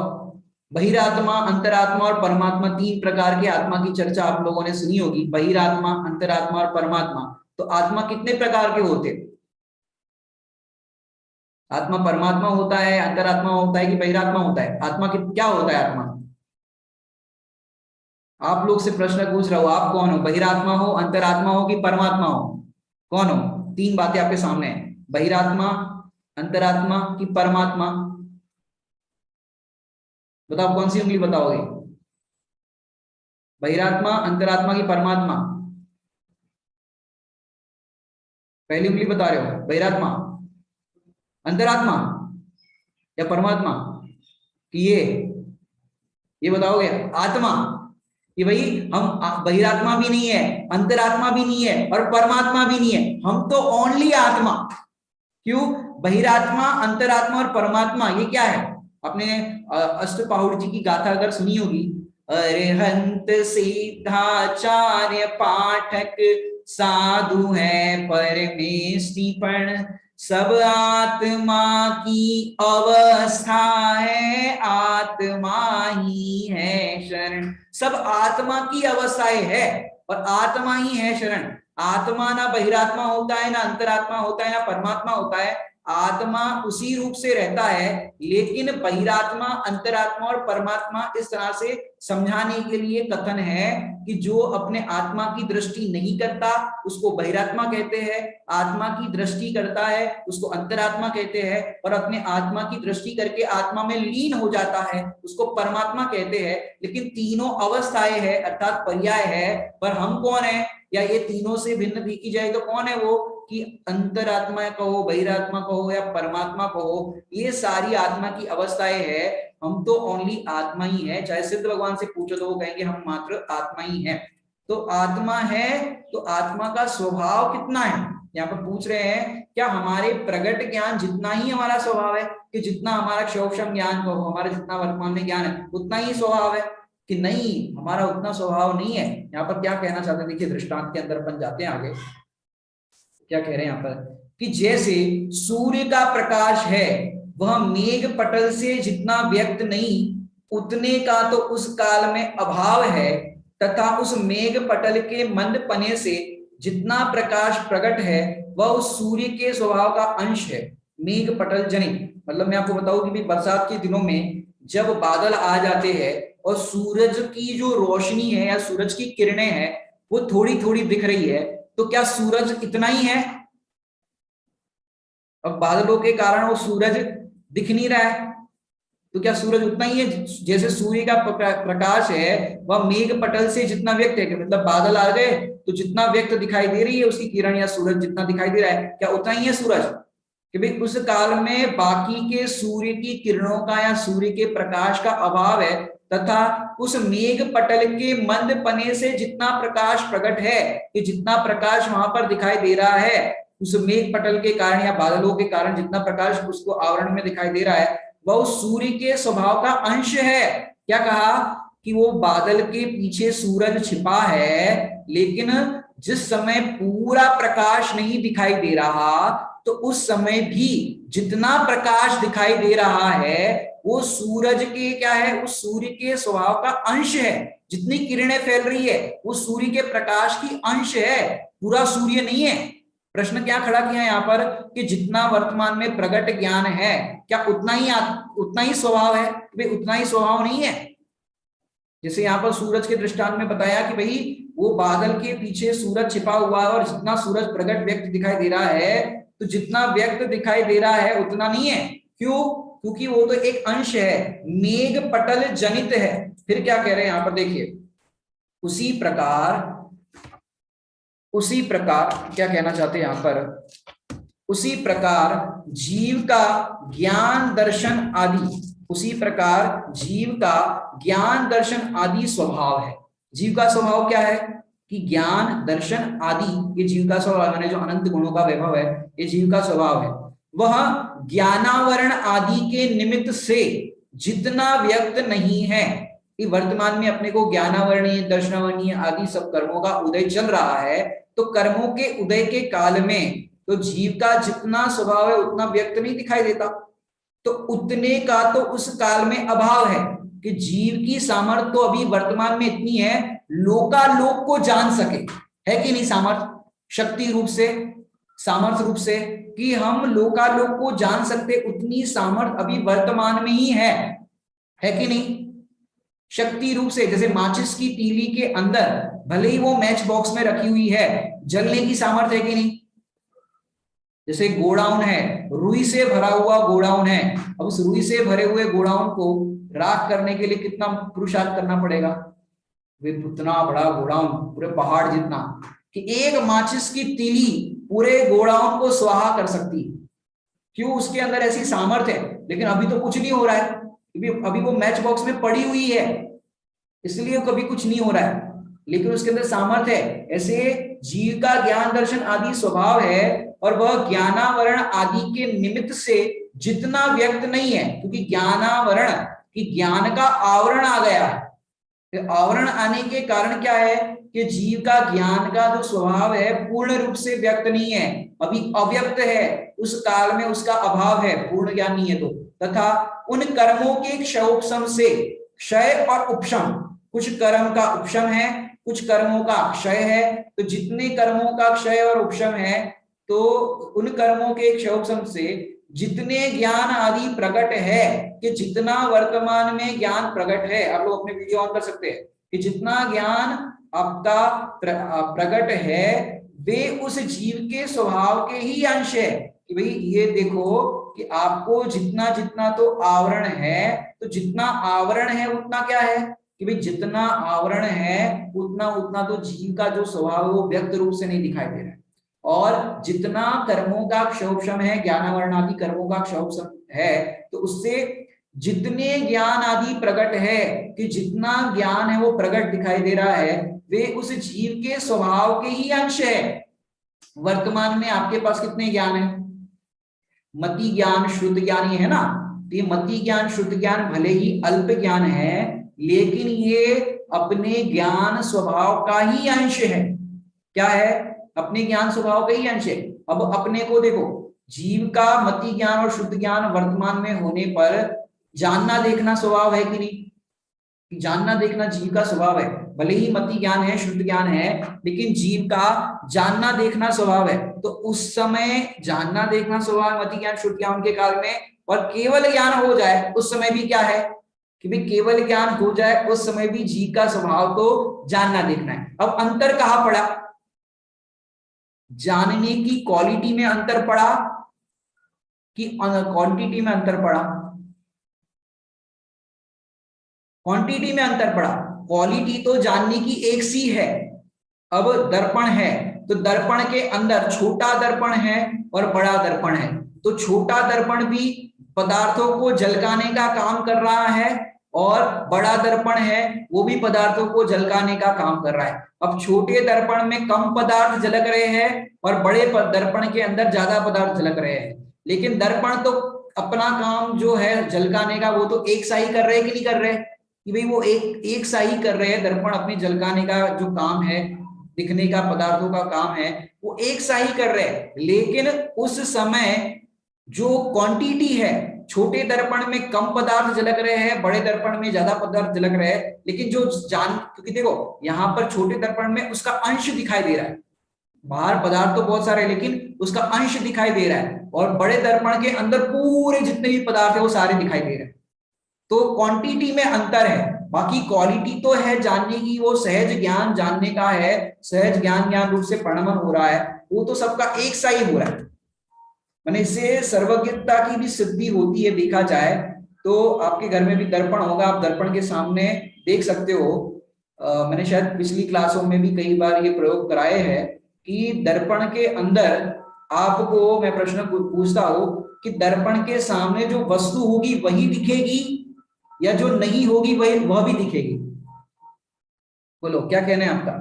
बहिरात्मा, अंतरात्मा और परमात्मा, 3 प्रकार के आत्मा की चर्चा आप लोगों ने सुनी होगी, बहिरात्मा, अंतरात्मा और परमात्मा। तो आत्मा कितने प्रकार के होते? आत्मा परमात्मा होता है, अंतरात्मा होता है कि बहिरात्मा होता है? आत्मा क्या होता है आत्मा? आप लोग से प्रश्न पूछ रहा हूं, आप कौन हो? बहिरात्मा हो, अंतरात्मा हो कि परमात्मा हो? कौन हो? तीन बातें आपके सामने हैं, बहिरात्मा, अंतरात्मा कि परमात्मा? बताओ कौन सी उंगली बताओगे? बहिरात्मा, अंतरात्मा की परमात्मा? पहली उंगली बता रहे हो, बहिरात्मा, अंतरात्मा या परमात्मा कि ये बताओगे? आत्मा कि भाई हम बहिरात्मा भी नहीं है, अंतरात्मा भी नहीं है और परमात्मा भी नहीं है, हम तो ओनली आत्मा। क्यों? बहिरात्मा, अंतरात्मा और परमात्मा ये क्या है? आपने अष्टपाहुड़ जी की गाथा अगर सुनी होगी, अरिहंत सिद्धाचार्य पाठक साधु है परमेष्टिपण, सब आत्मा की अवस्था है, आत्मा ही है शरण। सब आत्मा की अवस्थाएं है और आत्मा ही है शरण। आत्मा ना बहिरात्मा होता है, ना अंतरात्मा होता है, ना परमात्मा होता है। आत्मा उसी रूप से रहता है, लेकिन बहिरात्मा, अंतरात्मा और परमात्मा इस तरह से समझाने के लिए कथन है कि जो अपने आत्मा की दृष्टि नहीं करता उसको बहिरात्मा कहते हैं, आत्मा की दृष्टि करता है उसको अंतरात्मा कहते हैं, और अपने आत्मा की दृष्टि करके आत्मा में लीन हो जाता है उसको परमात्मा कहते हैं। लेकिन तीनों अवस्थाएं है अर्थात पर्याय है, पर हम कौन है या ये तीनों से भिन्न देखी जाए तो कौन है वो? कि अंतरात्मा कहो, बहिरात्मा कहो या परमात्मा कहो, ये सारी आत्मा की अवस्थाएं है। हम तो ओनली आत्मा ही है। चाहे सिद्ध भगवान से पूछो तो वो कहेंगे हम मात्र आत्मा ही है। तो आत्मा है तो आत्मा का स्वभाव कितना है? यहाँ पर पूछ रहे हैं क्या हमारे प्रगट ज्ञान जितना ही हमारा स्वभाव है, कि जितना हमारा क्षोभम ज्ञान कहो, हमारा जितना वर्तमान में ज्ञान है उतना ही स्वभाव है? कि नहीं, हमारा उतना स्वभाव नहीं है। यहाँ पर क्या कहना चाहते हैं, देखिए दृष्टांत के अंदर अपन जाते हैं आगे। क्या कह रहे हैं यहाँ पर कि जैसे सूर्य का प्रकाश है वह मेघ पटल से जितना व्यक्त नहीं उतने का तो उस काल में अभाव है, तथा उस मेघ पटल के मंद पने से जितना प्रकाश प्रकट है वह उस सूर्य के स्वभाव का अंश है, मेघ पटल जनित। मतलब मैं आपको बताऊं कि बरसात के दिनों में जब बादल आ जाते हैं और सूरज की जो रोशनी है या सूरज की किरणें हैं वो थोड़ी थोड़ी दिख रही है, तो क्या सूरज इतना ही है? अब बादलों के कारण वो सूरज दिख नहीं रहा है, तो क्या सूरज उतना ही है? जैसे सूर्य का प्रकाश है वह मेघ पटल से जितना व्यक्त है, मतलब बादल आ गए तो जितना व्यक्त दिखाई दे रही है उसकी किरण या सूरज जितना दिखाई दे रहा है, क्या उतना ही है सूरज? कि भाई उस काल में बाकी के सूर्य की किरणों का या सूर्य के प्रकाश का अभाव है, तथा उस मेघ पटल के मंद पने से जितना प्रकाश प्रकट है, कि जितना प्रकाश वहां पर दिखाई दे रहा है उस मेघ पटल के कारण या बादलों के कारण जितना प्रकाश उसको आवरण में दिखाई दे रहा है वह उस सूर्य के स्वभाव का अंश है। क्या कहा कि वो बादल के पीछे सूरज छिपा है, लेकिन जिस समय पूरा प्रकाश नहीं दिखाई दे रहा तो उस समय भी जितना प्रकाश दिखाई दे रहा है वो सूरज के क्या है, उस सूर्य के स्वभाव का अंश है। जितनी किरणें फैल रही है वो सूर्य के प्रकाश की अंश है, पूरा सूर्य नहीं है। प्रश्न क्या खड़ा किया यहाँ पर कि जितना वर्तमान में प्रगट ज्ञान है क्या उतना ही स्वभाव है? भाई उतना ही स्वभाव नहीं है। जैसे यहाँ पर सूरज के दृष्टांत में बताया कि भाई वो बादल के पीछे सूरज छिपा हुआ है और जितना सूरज प्रगट व्यक्त दिखाई दे रहा है तो जितना व्यक्त दिखाई दे रहा है उतना नहीं है। क्यों? क्योंकि वो तो एक अंश है, मेघ पटल जनित है। फिर क्या कह रहे हैं यहाँ पर देखिए, उसी प्रकार क्या कहना चाहते हैं यहाँ पर, उसी प्रकार जीव का ज्ञान दर्शन आदि, उसी प्रकार जीव का ज्ञान दर्शन आदि स्वभाव है। जीव का स्वभाव क्या है कि ज्ञान दर्शन आदि, ये जीव का स्वभाव माने जो अनंत गुणों का वैभव है ये जीव का स्वभाव है। वह ज्ञानावरण आदि के निमित्त से जितना व्यक्त नहीं है, कि वर्तमान में अपने को ज्ञानावरणीय दर्शनावरणीय आदि सब कर्मों का उदय चल रहा है, तो कर्मों के उदय के काल में तो जीव का जितना स्वभाव है उतना व्यक्त नहीं दिखाई देता, तो उतने का तो उस काल में अभाव है कि जीव की सामर्थ्य तो अभी वर्तमान में इतनी है लोकालोक को जान सके, है कि नहीं? सामर्थ्य शक्ति रूप से सामर्थ्य रूप से, कि हम लोकालोक को जान सकते, उतनी सामर्थ्य अभी वर्तमान में ही है कि नहीं? शक्ति रूप से, जैसे माचिस की तीली के अंदर भले ही वो मैच बॉक्स में रखी हुई है, जलने की सामर्थ्य है कि नहीं? जैसे गोडाउन है, रुई से भरा हुआ गोडाउन है, अब उस रुई से भरे हुए गोडाउन को राख करने के लिए कितना पुरुषार्थ करना पड़ेगा? वे उतना बड़ा गोडाउन, पूरे पहाड़ जितना, कि एक माचिस की तीली पूरे गोडाउन को स्वाहा कर सकती। क्यों? उसके अंदर ऐसी सामर्थ्य है। लेकिन अभी तो कुछ नहीं हो रहा है, अभी वो मैच बॉक्स में पड़ी हुई है, इसलिए कभी कुछ नहीं हो रहा है, लेकिन उसके अंदर सामर्थ्य है। ऐसे जीव का ज्ञान दर्शन आदि स्वभाव है, और वह ज्ञानावरण आदि के निमित्त से जितना व्यक्त नहीं है, क्योंकि ज्ञानावरण कि ज्ञान का आवरण आ गया है। आवरण आने के कारण क्या है कि जीव का ज्ञान का जो स्वभाव है पूर्ण रूप से व्यक्त नहीं है, अभी अव्यक्त है, उस काल में उसका अभाव है, पूर्ण ज्ञान नहीं है। तो तथा उन कर्मों के क्षयोपशम से, क्षय और उपशम, कुछ कर्म का उपशम है, कुछ कर्मों का क्षय है, तो जितने कर्मों का क्षय और उपशम है, तो उन कर्मों के क्षयोपशम से जितने ज्ञान आदि प्रकट है, कि जितना वर्तमान में ज्ञान प्रकट है, आप लोग अपने वीडियो ऑन कर सकते हैं, कि जितना ज्ञान आपका प्रकट है वे उस जीव के स्वभाव के ही अंश है। कि भाई ये देखो कि आपको जितना जितना तो आवरण है, तो जितना आवरण है उतना क्या है, कि भाई जितना आवरण है उतना उतना तो जीव का जो स्वभाव है वो व्यक्त रूप से नहीं दिखाई दे रहा है। और जितना कर्मों का क्षयोपशम है, ज्ञानावरण आदि कर्मों का क्षयोपशम है, तो उससे जितने ज्ञान आदि प्रकट है, कि जितना ज्ञान है वो प्रकट दिखाई दे रहा है, वे उस जीव के स्वभाव के ही अंश है। वर्तमान में आपके पास कितने ज्ञान है? मति ज्ञान, शुद्ध ज्ञान, ये है ना। तो ये मति ज्ञान, शुद्ध ज्ञान भले ही अल्प ज्ञान है, लेकिन ये अपने ज्ञान स्वभाव का ही अंश है। क्या है? अपने ज्ञान स्वभाव का ही अंश है। अब अपने को देखो, जीव का मति ज्ञान और शुद्ध ज्ञान वर्तमान में होने पर जानना देखना स्वभाव है कि नहीं? जानना देखना जीव का स्वभाव है, भले ही मति ज्ञान है, शुद्ध ज्ञान है, लेकिन जीव का जानना देखना स्वभाव है। तो उस समय जानना देखना स्वभाव मति ज्ञान शुद्ध ज्ञान के काल में, और केवल ज्ञान हो जाए उस समय भी क्या है, कि भाई केवल ज्ञान हो जाए उस समय भी जीव का स्वभाव तो जानना देखना है। अब अंतर कहां पड़ा? जानने की क्वालिटी में अंतर पड़ा कि क्वांटिटी में अंतर पड़ा? क्वांटिटी में अंतर पड़ा। क्वालिटी तो जानने की एक सी है। अब दर्पण है, तो दर्पण के अंदर छोटा दर्पण है और बड़ा दर्पण है, तो छोटा दर्पण भी पदार्थों को झलकाने का काम कर रहा है, और बड़ा दर्पण है वो भी पदार्थों को झलकाने का काम कर रहा है। अब छोटे दर्पण में कम पदार्थ झलक रहे हैं और बड़े दर्पण के अंदर ज्यादा पदार्थ झलक रहे हैं, लेकिन दर्पण तो अपना काम जो है झलकाने का वो तो एक सा ही कर रहे हैं कि नहीं कर रहे, कि भाई वो एक सा ही कर रहे हैं। दर्पण अपने झलकाने का जो काम है, दिखने का पदार्थों का काम है, वो एक सा ही कर रहे हैं, लेकिन उस समय जो क्वांटिटी है, छोटे दर्पण में कम पदार्थ झलक रहे हैं, बड़े दर्पण में ज्यादा पदार्थ झलक रहे हैं, लेकिन जो क्योंकि देखो यहां पर छोटे दर्पण में उसका अंश दिखाई दे रहा है, बाहर पदार्थ तो बहुत सारे लेकिन उसका अंश दिखाई दे रहा है, और बड़े दर्पण के अंदर पूरे जितने भी पदार्थ है वो सारे दिखाई दे रहे हैं। तो क्वांटिटी में अंतर है, बाकी क्वालिटी तो है जानने की, वो सहज ज्ञान जानने का है, सहज ज्ञान ज्ञान रूप से परिणमन हो रहा है, वो तो सबका एक सा ही हो रहा है। मैंने इससे सर्वज्ञता की भी सिद्धि होती है। देखा जाए तो आपके घर में भी दर्पण होगा, आप दर्पण के सामने देख सकते हो। मैंने शायद पिछली क्लासों में भी कई बार ये प्रयोग कराए हैं कि दर्पण के अंदर आपको मैं प्रश्न पूछता हूं कि दर्पण के सामने जो वस्तु होगी वही दिखेगी या जो नहीं होगी वह भी दिखेगी? बोलो क्या कहना है आपका?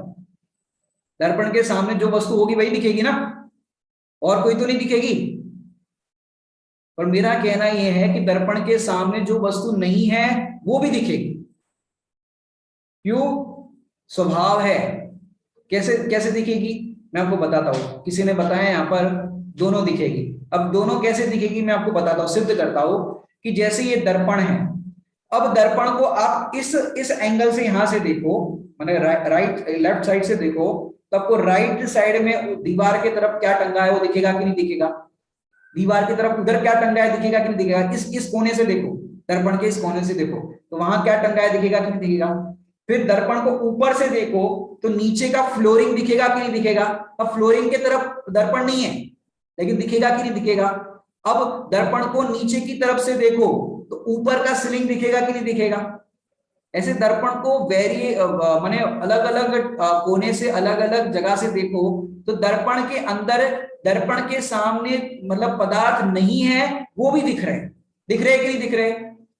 दर्पण के सामने जो वस्तु होगी वही दिखेगी ना, और कोई तो नहीं दिखेगी? और मेरा कहना यह है कि दर्पण के सामने जो वस्तु नहीं है वो भी दिखेगी। क्यों? स्वभाव है। कैसे कैसे दिखेगी मैं आपको बताता हूं। किसी ने बताया यहां पर दोनों दिखेगी। अब दोनों कैसे दिखेगी मैं आपको बताता हूं, सिद्ध करता हूं कि जैसे ये दर्पण है, अब दर्पण को आप इस एंगल से यहां से देखो, मैंने राइट लेफ्ट साइड से देखो, तो आपको राइट साइड में दीवार की तरफ क्या टंगा है वो दिखेगा कि नहीं दिखेगा? दीवार की तरफ उधर क्या टंगा है दिखेगा कि नहीं दिखेगा? इस कोने से देखो, दर्पण के इस कोने से देखो, तो वहां क्या टंगा है दिखेगा कि नहीं दिखेगा? फिर दर्पण को ऊपर से देखो तो नीचे का फ्लोरिंग दिखेगा कि नहीं दिखेगा? अब फ्लोरिंग की तरफ दर्पण नहीं है, लेकिन दिखेगा कि नहीं दिखेगा? अब दर्पण को नीचे की तरफ से देखो तो ऊपर का सीलिंग दिखेगा कि नहीं दिखेगा? ऐसे दर्पण को वेरी माने अलग अलग कोने से अलग अलग जगह से देखो तो दर्पण के अंदर, दर्पण के सामने मतलब पदार्थ नहीं है वो भी दिख रहे कि नहीं दिख रहे?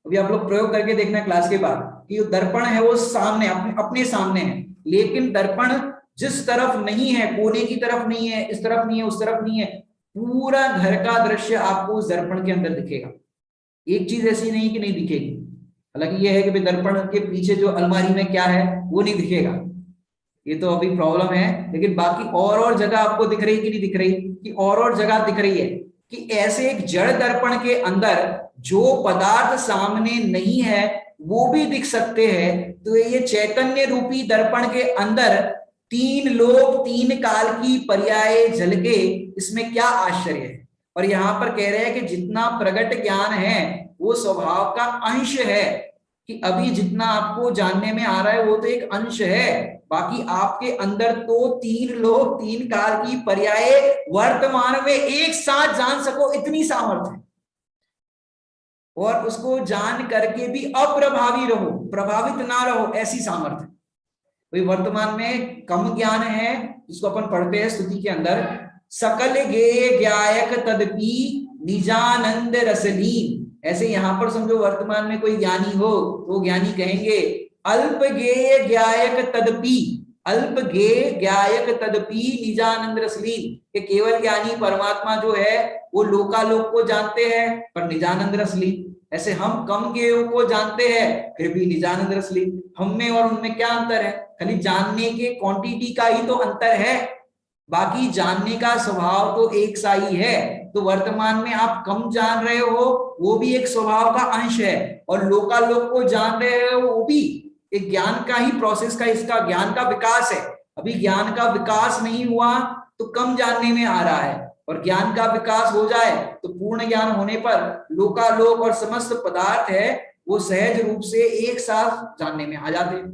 अभी आप लोग प्रयोग करके देखना क्लास के बाद कि जो दर्पण है वो सामने अपने सामने है, लेकिन दर्पण जिस तरफ नहीं है, कोने की तरफ नहीं है, इस तरफ नहीं है, उस तरफ नहीं है, पूरा घर का दृश्य आपको उस दर्पण के अंदर दिखेगा। एक चीज ऐसी नहीं कि नहीं दिखेगी। हालांकि ये है कि दर्पण के पीछे जो अलमारी में क्या है वो नहीं दिखेगा, ये तो अभी प्रॉब्लम है, लेकिन बाकी और जगह आपको दिख रही कि नहीं दिख रही? कि और जगह दिख रही है कि ऐसे एक जड़ दर्पण के अंदर जो पदार्थ सामने नहीं है वो भी दिख सकते हैं। तो ये चैतन्य रूपी दर्पण के अंदर तीन लोक तीन काल की पर्याय झलके, इसमें क्या आश्चर्य है। और यहां पर कह रहे हैं कि जितना प्रगट ज्ञान है वो स्वभाव का अंश है, कि अभी जितना आपको जानने में आ रहा है वो तो एक अंश है, बाकी आपके अंदर तो तीन लोक तीन काल की पर्याय वर्तमान में एक साथ जान सको इतनी सामर्थ्य है, और उसको जान करके भी अप्रभावी रहो, प्रभावित ना रहो, ऐसी सामर्थ्य। तो वर्तमान में कम ज्ञान है जिसको अपन पढ़ते हैं स्तुति के अंदर, सकल गेय ज्ञायक तदपि निजानंद रसलीन। ऐसे यहां पर समझो वर्तमान में कोई ज्ञानी हो तो ज्ञानी कहेंगे अल्प गेय ज्ञायक तदपि, अल्प गेय ज्ञायक तदपि निजानंद रसलीन, कि केवल ज्ञानी परमात्मा जो है वो लोकालोक को जानते हैं पर निजानंद रसलीन। ऐसे हम कम ज्ञेयों को जानते हैं फिर भी निजानंद रसलीन। हम में और उनमें क्या अंतर है? खाली जानने के क्वांटिटी का ही तो अंतर है, बाकी जानने का स्वभाव तो एक सा ही है। तो वर्तमान में आप कम जान रहे हो वो भी एक स्वभाव का अंश है, और लोकालोक को जान रहे हो वो भी एक ज्ञान का ही प्रोसेस का, इसका ज्ञान का विकास है। अभी ज्ञान का विकास नहीं हुआ तो कम जानने में आ रहा है, और ज्ञान का विकास हो जाए तो पूर्ण ज्ञान होने पर लोकालोक और समस्त पदार्थ है वो सहज रूप से एक साथ जानने में आ जाते हैं।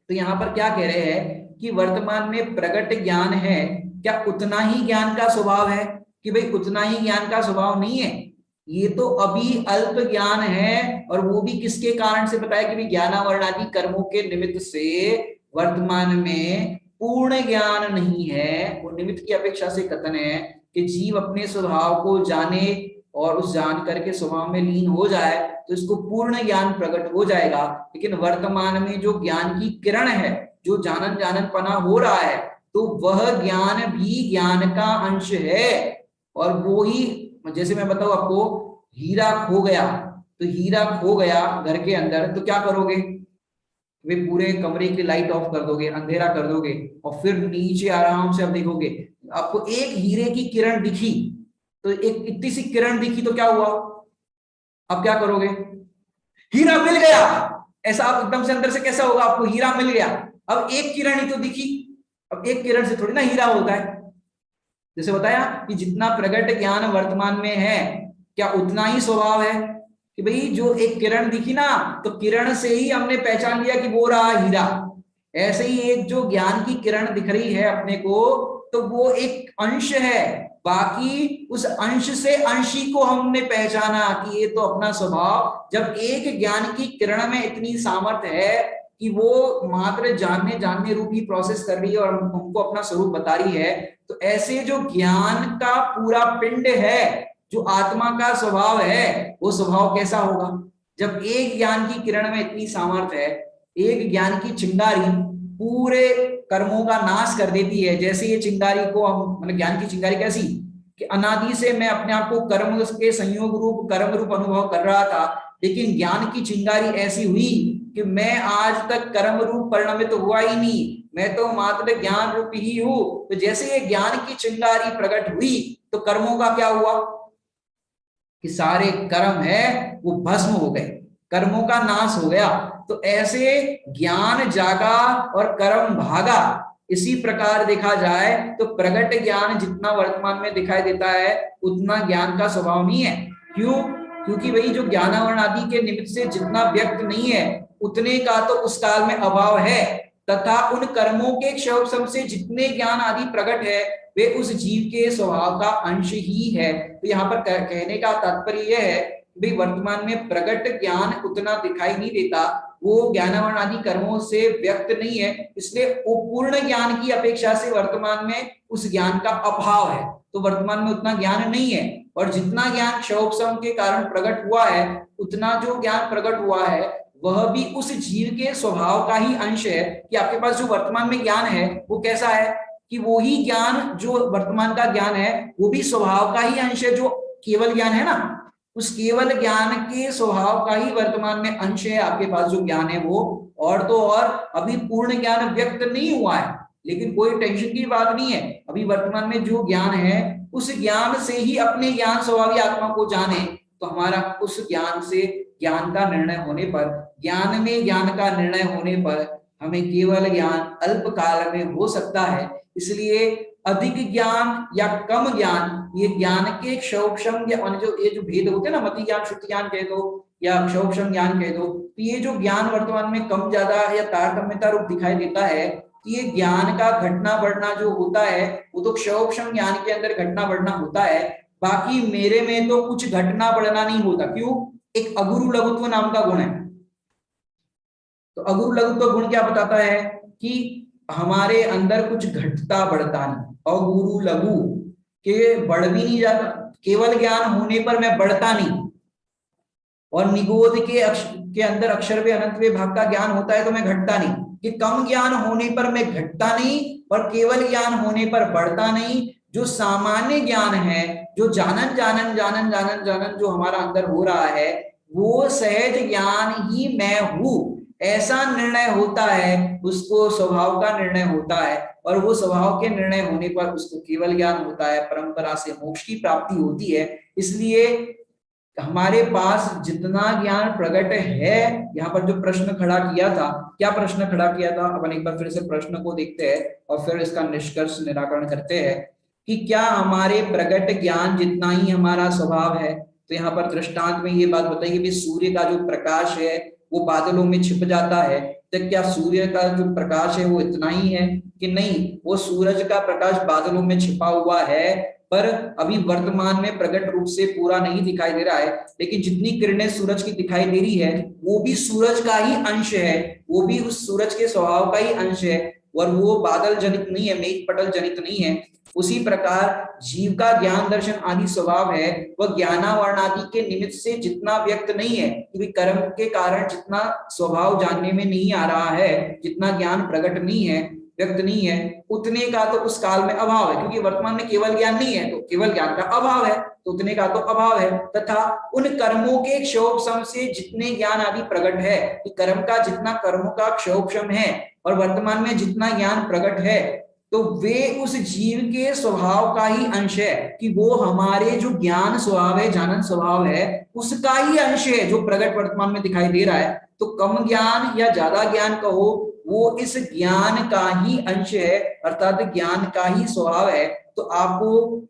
तो यहाँ पर क्या कह रहे हैं कि वर्तमान में प्रगट ज्ञान है, क्या उतना ही ज्ञान का स्वभाव है? कि भाई उतना ही ज्ञान का स्वभाव नहीं है, ये तो अभी अल्प ज्ञान है, और वो भी किसके कारण से बताया कि ज्ञानावरणादि कर्मों के निमित्त से वर्तमान में पूर्ण ज्ञान नहीं है। वो निमित्त की अपेक्षा से कथन है कि जीव अपने स्वभाव को जाने और उस जानकर के स्वभाव में लीन हो जाए तो इसको पूर्ण ज्ञान प्रकट हो जाएगा। लेकिन वर्तमान में जो ज्ञान की किरण है, जो जाननपना हो रहा है, तो वह ज्ञान भी ज्ञान का अंश है। और वो ही, जैसे मैं बताऊं आपको, हीरा खो गया तो हीरा खो गया घर के अंदर तो क्या करोगे? वे पूरे कमरे की लाइट ऑफ कर दोगे, अंधेरा कर दोगे, और फिर नीचे आराम से आप देखोगे आपको एक हीरे की किरण दिखी, तो एक इतनी सी किरण दिखी तो क्या हुआ? अब क्या करोगे? हीरा मिल गया, ऐसा आप एकदम से अंदर से कैसा होगा? आपको हीरा मिल गया। अब एक किरण ही तो दिखी, अब एक किरण से थोड़ी ना हीरा होता है। जैसे बताया कि जितना प्रगट ज्ञान वर्तमान में है क्या उतना ही स्वभाव है कि भाई जो एक किरण दिखी ना तो किरण से ही हमने पहचान लिया कि वो रहा हीरा। ऐसे ही एक जो ज्ञान की किरण दिख रही है अपने को तो वो एक अंश है, बाकी उस अंश से अंशी को हमने पहचाना कि ये तो अपना स्वभाव। जब एक ज्ञान की किरण में इतनी सामर्थ्य है कि वो मात्र जानने रूपी प्रोसेस कर रही है और हमको अपना स्वरूप बता रही है, तो ऐसे जो ज्ञान का पूरा पिंड है, जो आत्मा का स्वभाव है, वो स्वभाव कैसा होगा? जब एक ज्ञान की किरण में इतनी सामर्थ्य है, एक ज्ञान की चिंगारी पूरे कर्मों का नाश कर देती है। जैसे ये चिंगारी को हम, मतलब ज्ञान की चिंगारी कैसी कि अनादि से मैं अपने आप को कर्म के संयोग रूप कर्म रूप अनुभव कर रहा था, लेकिन ज्ञान की चिंगारी ऐसी हुई कि मैं आज तक कर्म रूप परिणमित हुआ ही नहीं, मैं तो मात्र ज्ञान रूप ही हूं। तो जैसे ये ज्ञान की चिंगारी प्रकट हुई तो कर्मों का क्या हुआ कि सारे कर्म है वो भस्म हो गए, कर्मों का नाश हो गया। तो ऐसे ज्ञान जागा और कर्म भागा, इसी प्रकार देखा जाए तो प्रगट ज्ञान जितना वर्तमान में दिखाई देता है उतना ज्ञान का स्वभाव नहीं है। क्यों? क्योंकि वही जो ज्ञानावरण आदि के निमित्त से जितना व्यक्त नहीं है उतने का तो उस काल में अभाव है, तथा उन कर्मों के क्षयोपशम से जितने ज्ञान आदि प्रकट है वे उस जीव के स्वभाव का अंश ही है। तो यहाँ पर कहने का तात्पर्य यह है कि वर्तमान में प्रकट ज्ञान उतना दिखाई नहीं देता, वो ज्ञानावरण आदि कर्मों से व्यक्त नहीं है, इसलिए वो पूर्ण ज्ञान की अपेक्षा से वर्तमान में उस ज्ञान का अभाव है। तो वर्तमान में उतना ज्ञान नहीं है, और जितना ज्ञान क्षयोपशम के कारण प्रकट हुआ है उतना जो ज्ञान प्रकट हुआ है वह भी उस जीव के स्वभाव का ही अंश है। कि आपके पास जो वर्तमान में ज्ञान है वो कैसा है कि वो ही ज्ञान जो वर्तमान का ज्ञान है वो भी स्वभाव का ही अंश है। जो केवल ज्ञान है ना, उस केवल ज्ञान के स्वभाव का ही वर्तमान में अंश है आपके पास जो ज्ञान है वो, और तो और अभी पूर्ण ज्ञान व्यक्त नहीं हुआ है। लेकिन कोई टेंशन की बात नहीं है, अभी वर्तमान में जो ज्ञान है उस ज्ञान से ही अपने ज्ञान स्वभावी आत्मा को जाने, तो हमारा उस ज्ञान से ज्ञान का निर्णय होने पर, ज्ञान में ज्ञान का निर्णय होने पर हमें केवल ज्ञान अल्प काल में हो सकता है। इसलिए अधिक ज्ञान या कम ज्ञान, ये ज्ञान के क्षयोपशम या जो ये जो भेद होते हैं ना, मति ज्ञान शुद्धि ज्ञान कह दो या क्षयोपशम ज्ञान कह दो, तो ये जो ज्ञान वर्तमान में कम ज्यादा या तारतम्यता रूप दिखाई देता है, तो ये ज्ञान का घटना बढ़ना जो होता है वो तो क्षयोपशम ज्ञान के अंदर घटना बढ़ना होता है। बाकी मेरे में तो कुछ घटना बढ़ना नहीं होता। क्यों? एक अगुरु लघुत्व नाम का गुण है। तो अगुरु लघुत्व गुण क्या बताता है कि हमारे अंदर कुछ घटता बढ़ता नहीं। अगुरु लघु के बढ़ भी नहीं जाता, केवल ज्ञान होने पर मैं बढ़ता नहीं, और निगोध के अंदर अक्षर वे अनंत वे भाग का ज्ञान होता है तो मैं घटता नहीं। कि कम ज्ञान होने पर मैं घटता नहीं और केवल ज्ञान होने पर बढ़ता नहीं। जो सामान्य ज्ञान है, जो जानन जानन जानन जानन जानन जो हमारा अंदर हो रहा है वो सहज ज्ञान ही मैं हूं, ऐसा निर्णय होता है, उसको स्वभाव का निर्णय होता है, और वो स्वभाव के निर्णय होने पर उसको केवल ज्ञान होता है, परंपरा से मोक्ष की प्राप्ति होती है। इसलिए हमारे पास जितना ज्ञान प्रकट है, यहाँ पर जो प्रश्न खड़ा किया था, क्या प्रश्न खड़ा किया था, अपन एक बार फिर से प्रश्न को देखते हैं और फिर इसका निष्कर्ष निराकरण करते हैं कि क्या हमारे प्रकट ज्ञान जितना ही हमारा स्वभाव है। तो यहाँ पर दृष्टांत में ये बात बताइए कि सूर्य का जो प्रकाश है वो बादलों में छिप जाता है, तो क्या सूर्य का जो प्रकाश है वो इतना ही है कि नहीं, वो सूरज का प्रकाश बादलों में छिपा हुआ है पर अभी वर्तमान में प्रकट रूप से पूरा नहीं दिखाई दे रहा है। लेकिन जितनी किरणें सूरज की दिखाई दे रही है वो भी सूरज का ही अंश है, वो भी उस सूरज के स्वभाव का ही अंश है, और वो बादल जनित नहीं है, मेघ पटल जनित नहीं है। उसी प्रकार जीव का ज्ञान दर्शन आदि स्वभाव है वह ज्ञानावरण आदि के निमित्त से जितना व्यक्त नहीं है, कि कर्म के कारण जितना स्वभाव जानने में नहीं आ रहा है, जितना ज्ञान प्रकट नहीं है, व्यक्त नहीं है, उतने का तो उस काल में अभाव है। क्योंकि वर्तमान में केवल ज्ञान नहीं है तो केवल ज्ञान का अभाव है, तो उतने का तो अभाव है। तथा उन कर्मों के क्षयोपशम से जितने ज्ञान आदि प्रकट है, कि कर्म का जितना कर्मों का क्षयोपशम है और वर्तमान में जितना ज्ञान प्रकट है, तो वे उस जीव के स्वभाव का ही अंश है, कि वो हमारे जो ज्ञान स्वभाव है, जानन स्वभाव है, उसका ही अंश है जो प्रकट वर्तमान में दिखाई दे रहा है। तो कम ज्ञान या ज्यादा ज्ञान कहो, वो इस ज्ञान का ही अंश है, अर्थात ज्ञान का ही स्वभाव है। तो आपको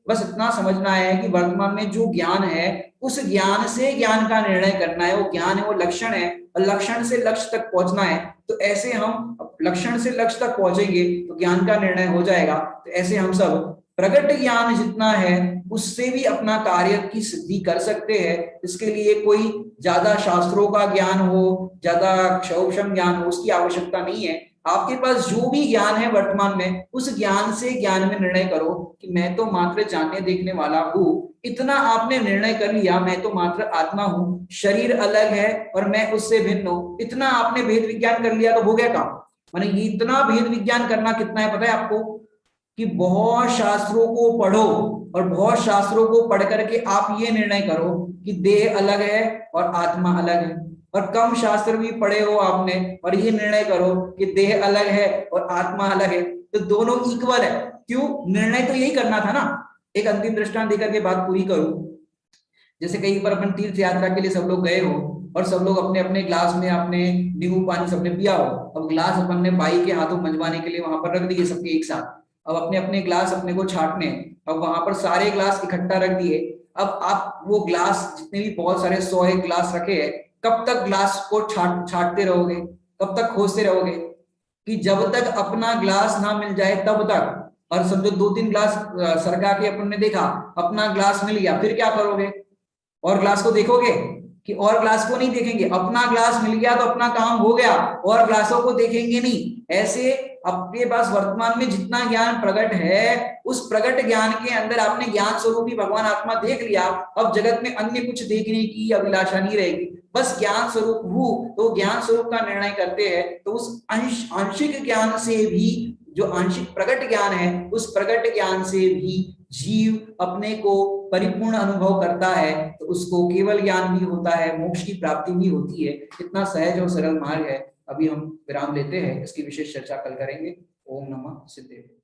बस इतना समझना है कि वर्तमान में जो ज्ञान है उस ज्ञान से ज्ञान का निर्णय करना है। वो ज्ञान है, वो लक्षण है, और लक्षण से लक्ष्य तक पहुंचना है। तो ऐसे हम लक्षण से लक्ष्य तक पहुंचेंगे तो ज्ञान का निर्णय हो जाएगा। तो ऐसे हम सब प्रकट ज्ञान जितना है उससे भी अपना कार्य की सिद्धि कर सकते हैं। इसके लिए कोई ज्यादा शास्त्रों का ज्ञान हो, ज्यादा क्षयोपशम ज्ञान हो, उसकी आवश्यकता नहीं है। आपके पास जो भी ज्ञान है वर्तमान में, उस ज्ञान से ज्ञान में निर्णय करो कि मैं तो मात्र जानने देखने वाला हूँ। इतना आपने निर्णय कर लिया, मैं तो मात्र आत्मा हूँ, शरीर अलग है और मैं उससे भिन्न हूँ, इतना आपने भेद विज्ञान कर लिया तो हो गया काम। माने इतना भेद विज्ञान करना कितना है पता है आपको, कि बहुत शास्त्रों को पढ़ो और बहुत शास्त्रों को पढ़ करके आप ये निर्णय करो कि देह अलग है और आत्मा अलग है। और कम शास्त्र भी पढ़े हो आपने और ये निर्णय करो कि देह अलग है और आत्मा अलग है, तो दोनों इक्वल है। क्यों? निर्णय तो यही करना था ना। एक अंतिम दृष्टांत देकर के बात पूरी करूं। जैसे कहीं पर अपन तीर्थ यात्रा के लिए सब लोग गए हो, और सब लोग अपने अपने ग्लास में अपने नींबू पानी सबने पिया हो। अब ग्लास अपन ने बाई के हाथों मंजवाने के लिए वहां पर रख दिए सबके एक साथ। अब अपने अपने ग्लास अपने को छाटने, अब वहां पर सारे ग्लास इकट्ठा रख दिए। अब आप वो ग्लास जितने भी बहुत सारे 100 ग्लास रखे हैं, कब तक ग्लास को छाटते रहोगे, कब तक खोजते रहोगे? कि जब तक अपना ग्लास ना मिल जाए तब तक। और समझो 2-3 ग्लास सरका के अपन ने देखा, अपना ग्लास मिल गया, फिर क्या करोगे? और ग्लास को देखोगे कि और ग्लास को नहीं देखेंगे? अपना ग्लास मिल गया तो अपना काम हो गया, और ग्लासों को देखेंगे नहीं। ऐसे आपके पास वर्तमान में जितना ज्ञान प्रकट है, उस प्रकट ज्ञान के अंदर आपने ज्ञान स्वरूपी भगवान आत्मा देख लिया। अब जगत में अन्य कुछ देखने की अभिलाषा नहीं रहेगी, बस ज्ञान स्वरूप हूँ। तो ज्ञान स्वरूप का निर्णय करते हैं तो उस आंशिक ज्ञान से भी, जो आंशिक प्रकट ज्ञान है, उस प्रकट ज्ञान से भी जीव अपने को परिपूर्ण अनुभव करता है, तो उसको केवल ज्ञान भी होता है, मोक्ष की प्राप्ति भी होती है। इतना सहज और सरल मार्ग है। अभी हम विराम लेते हैं, इसकी विशेष चर्चा कल करेंगे। ओम नमः सिद्धेश्वराय।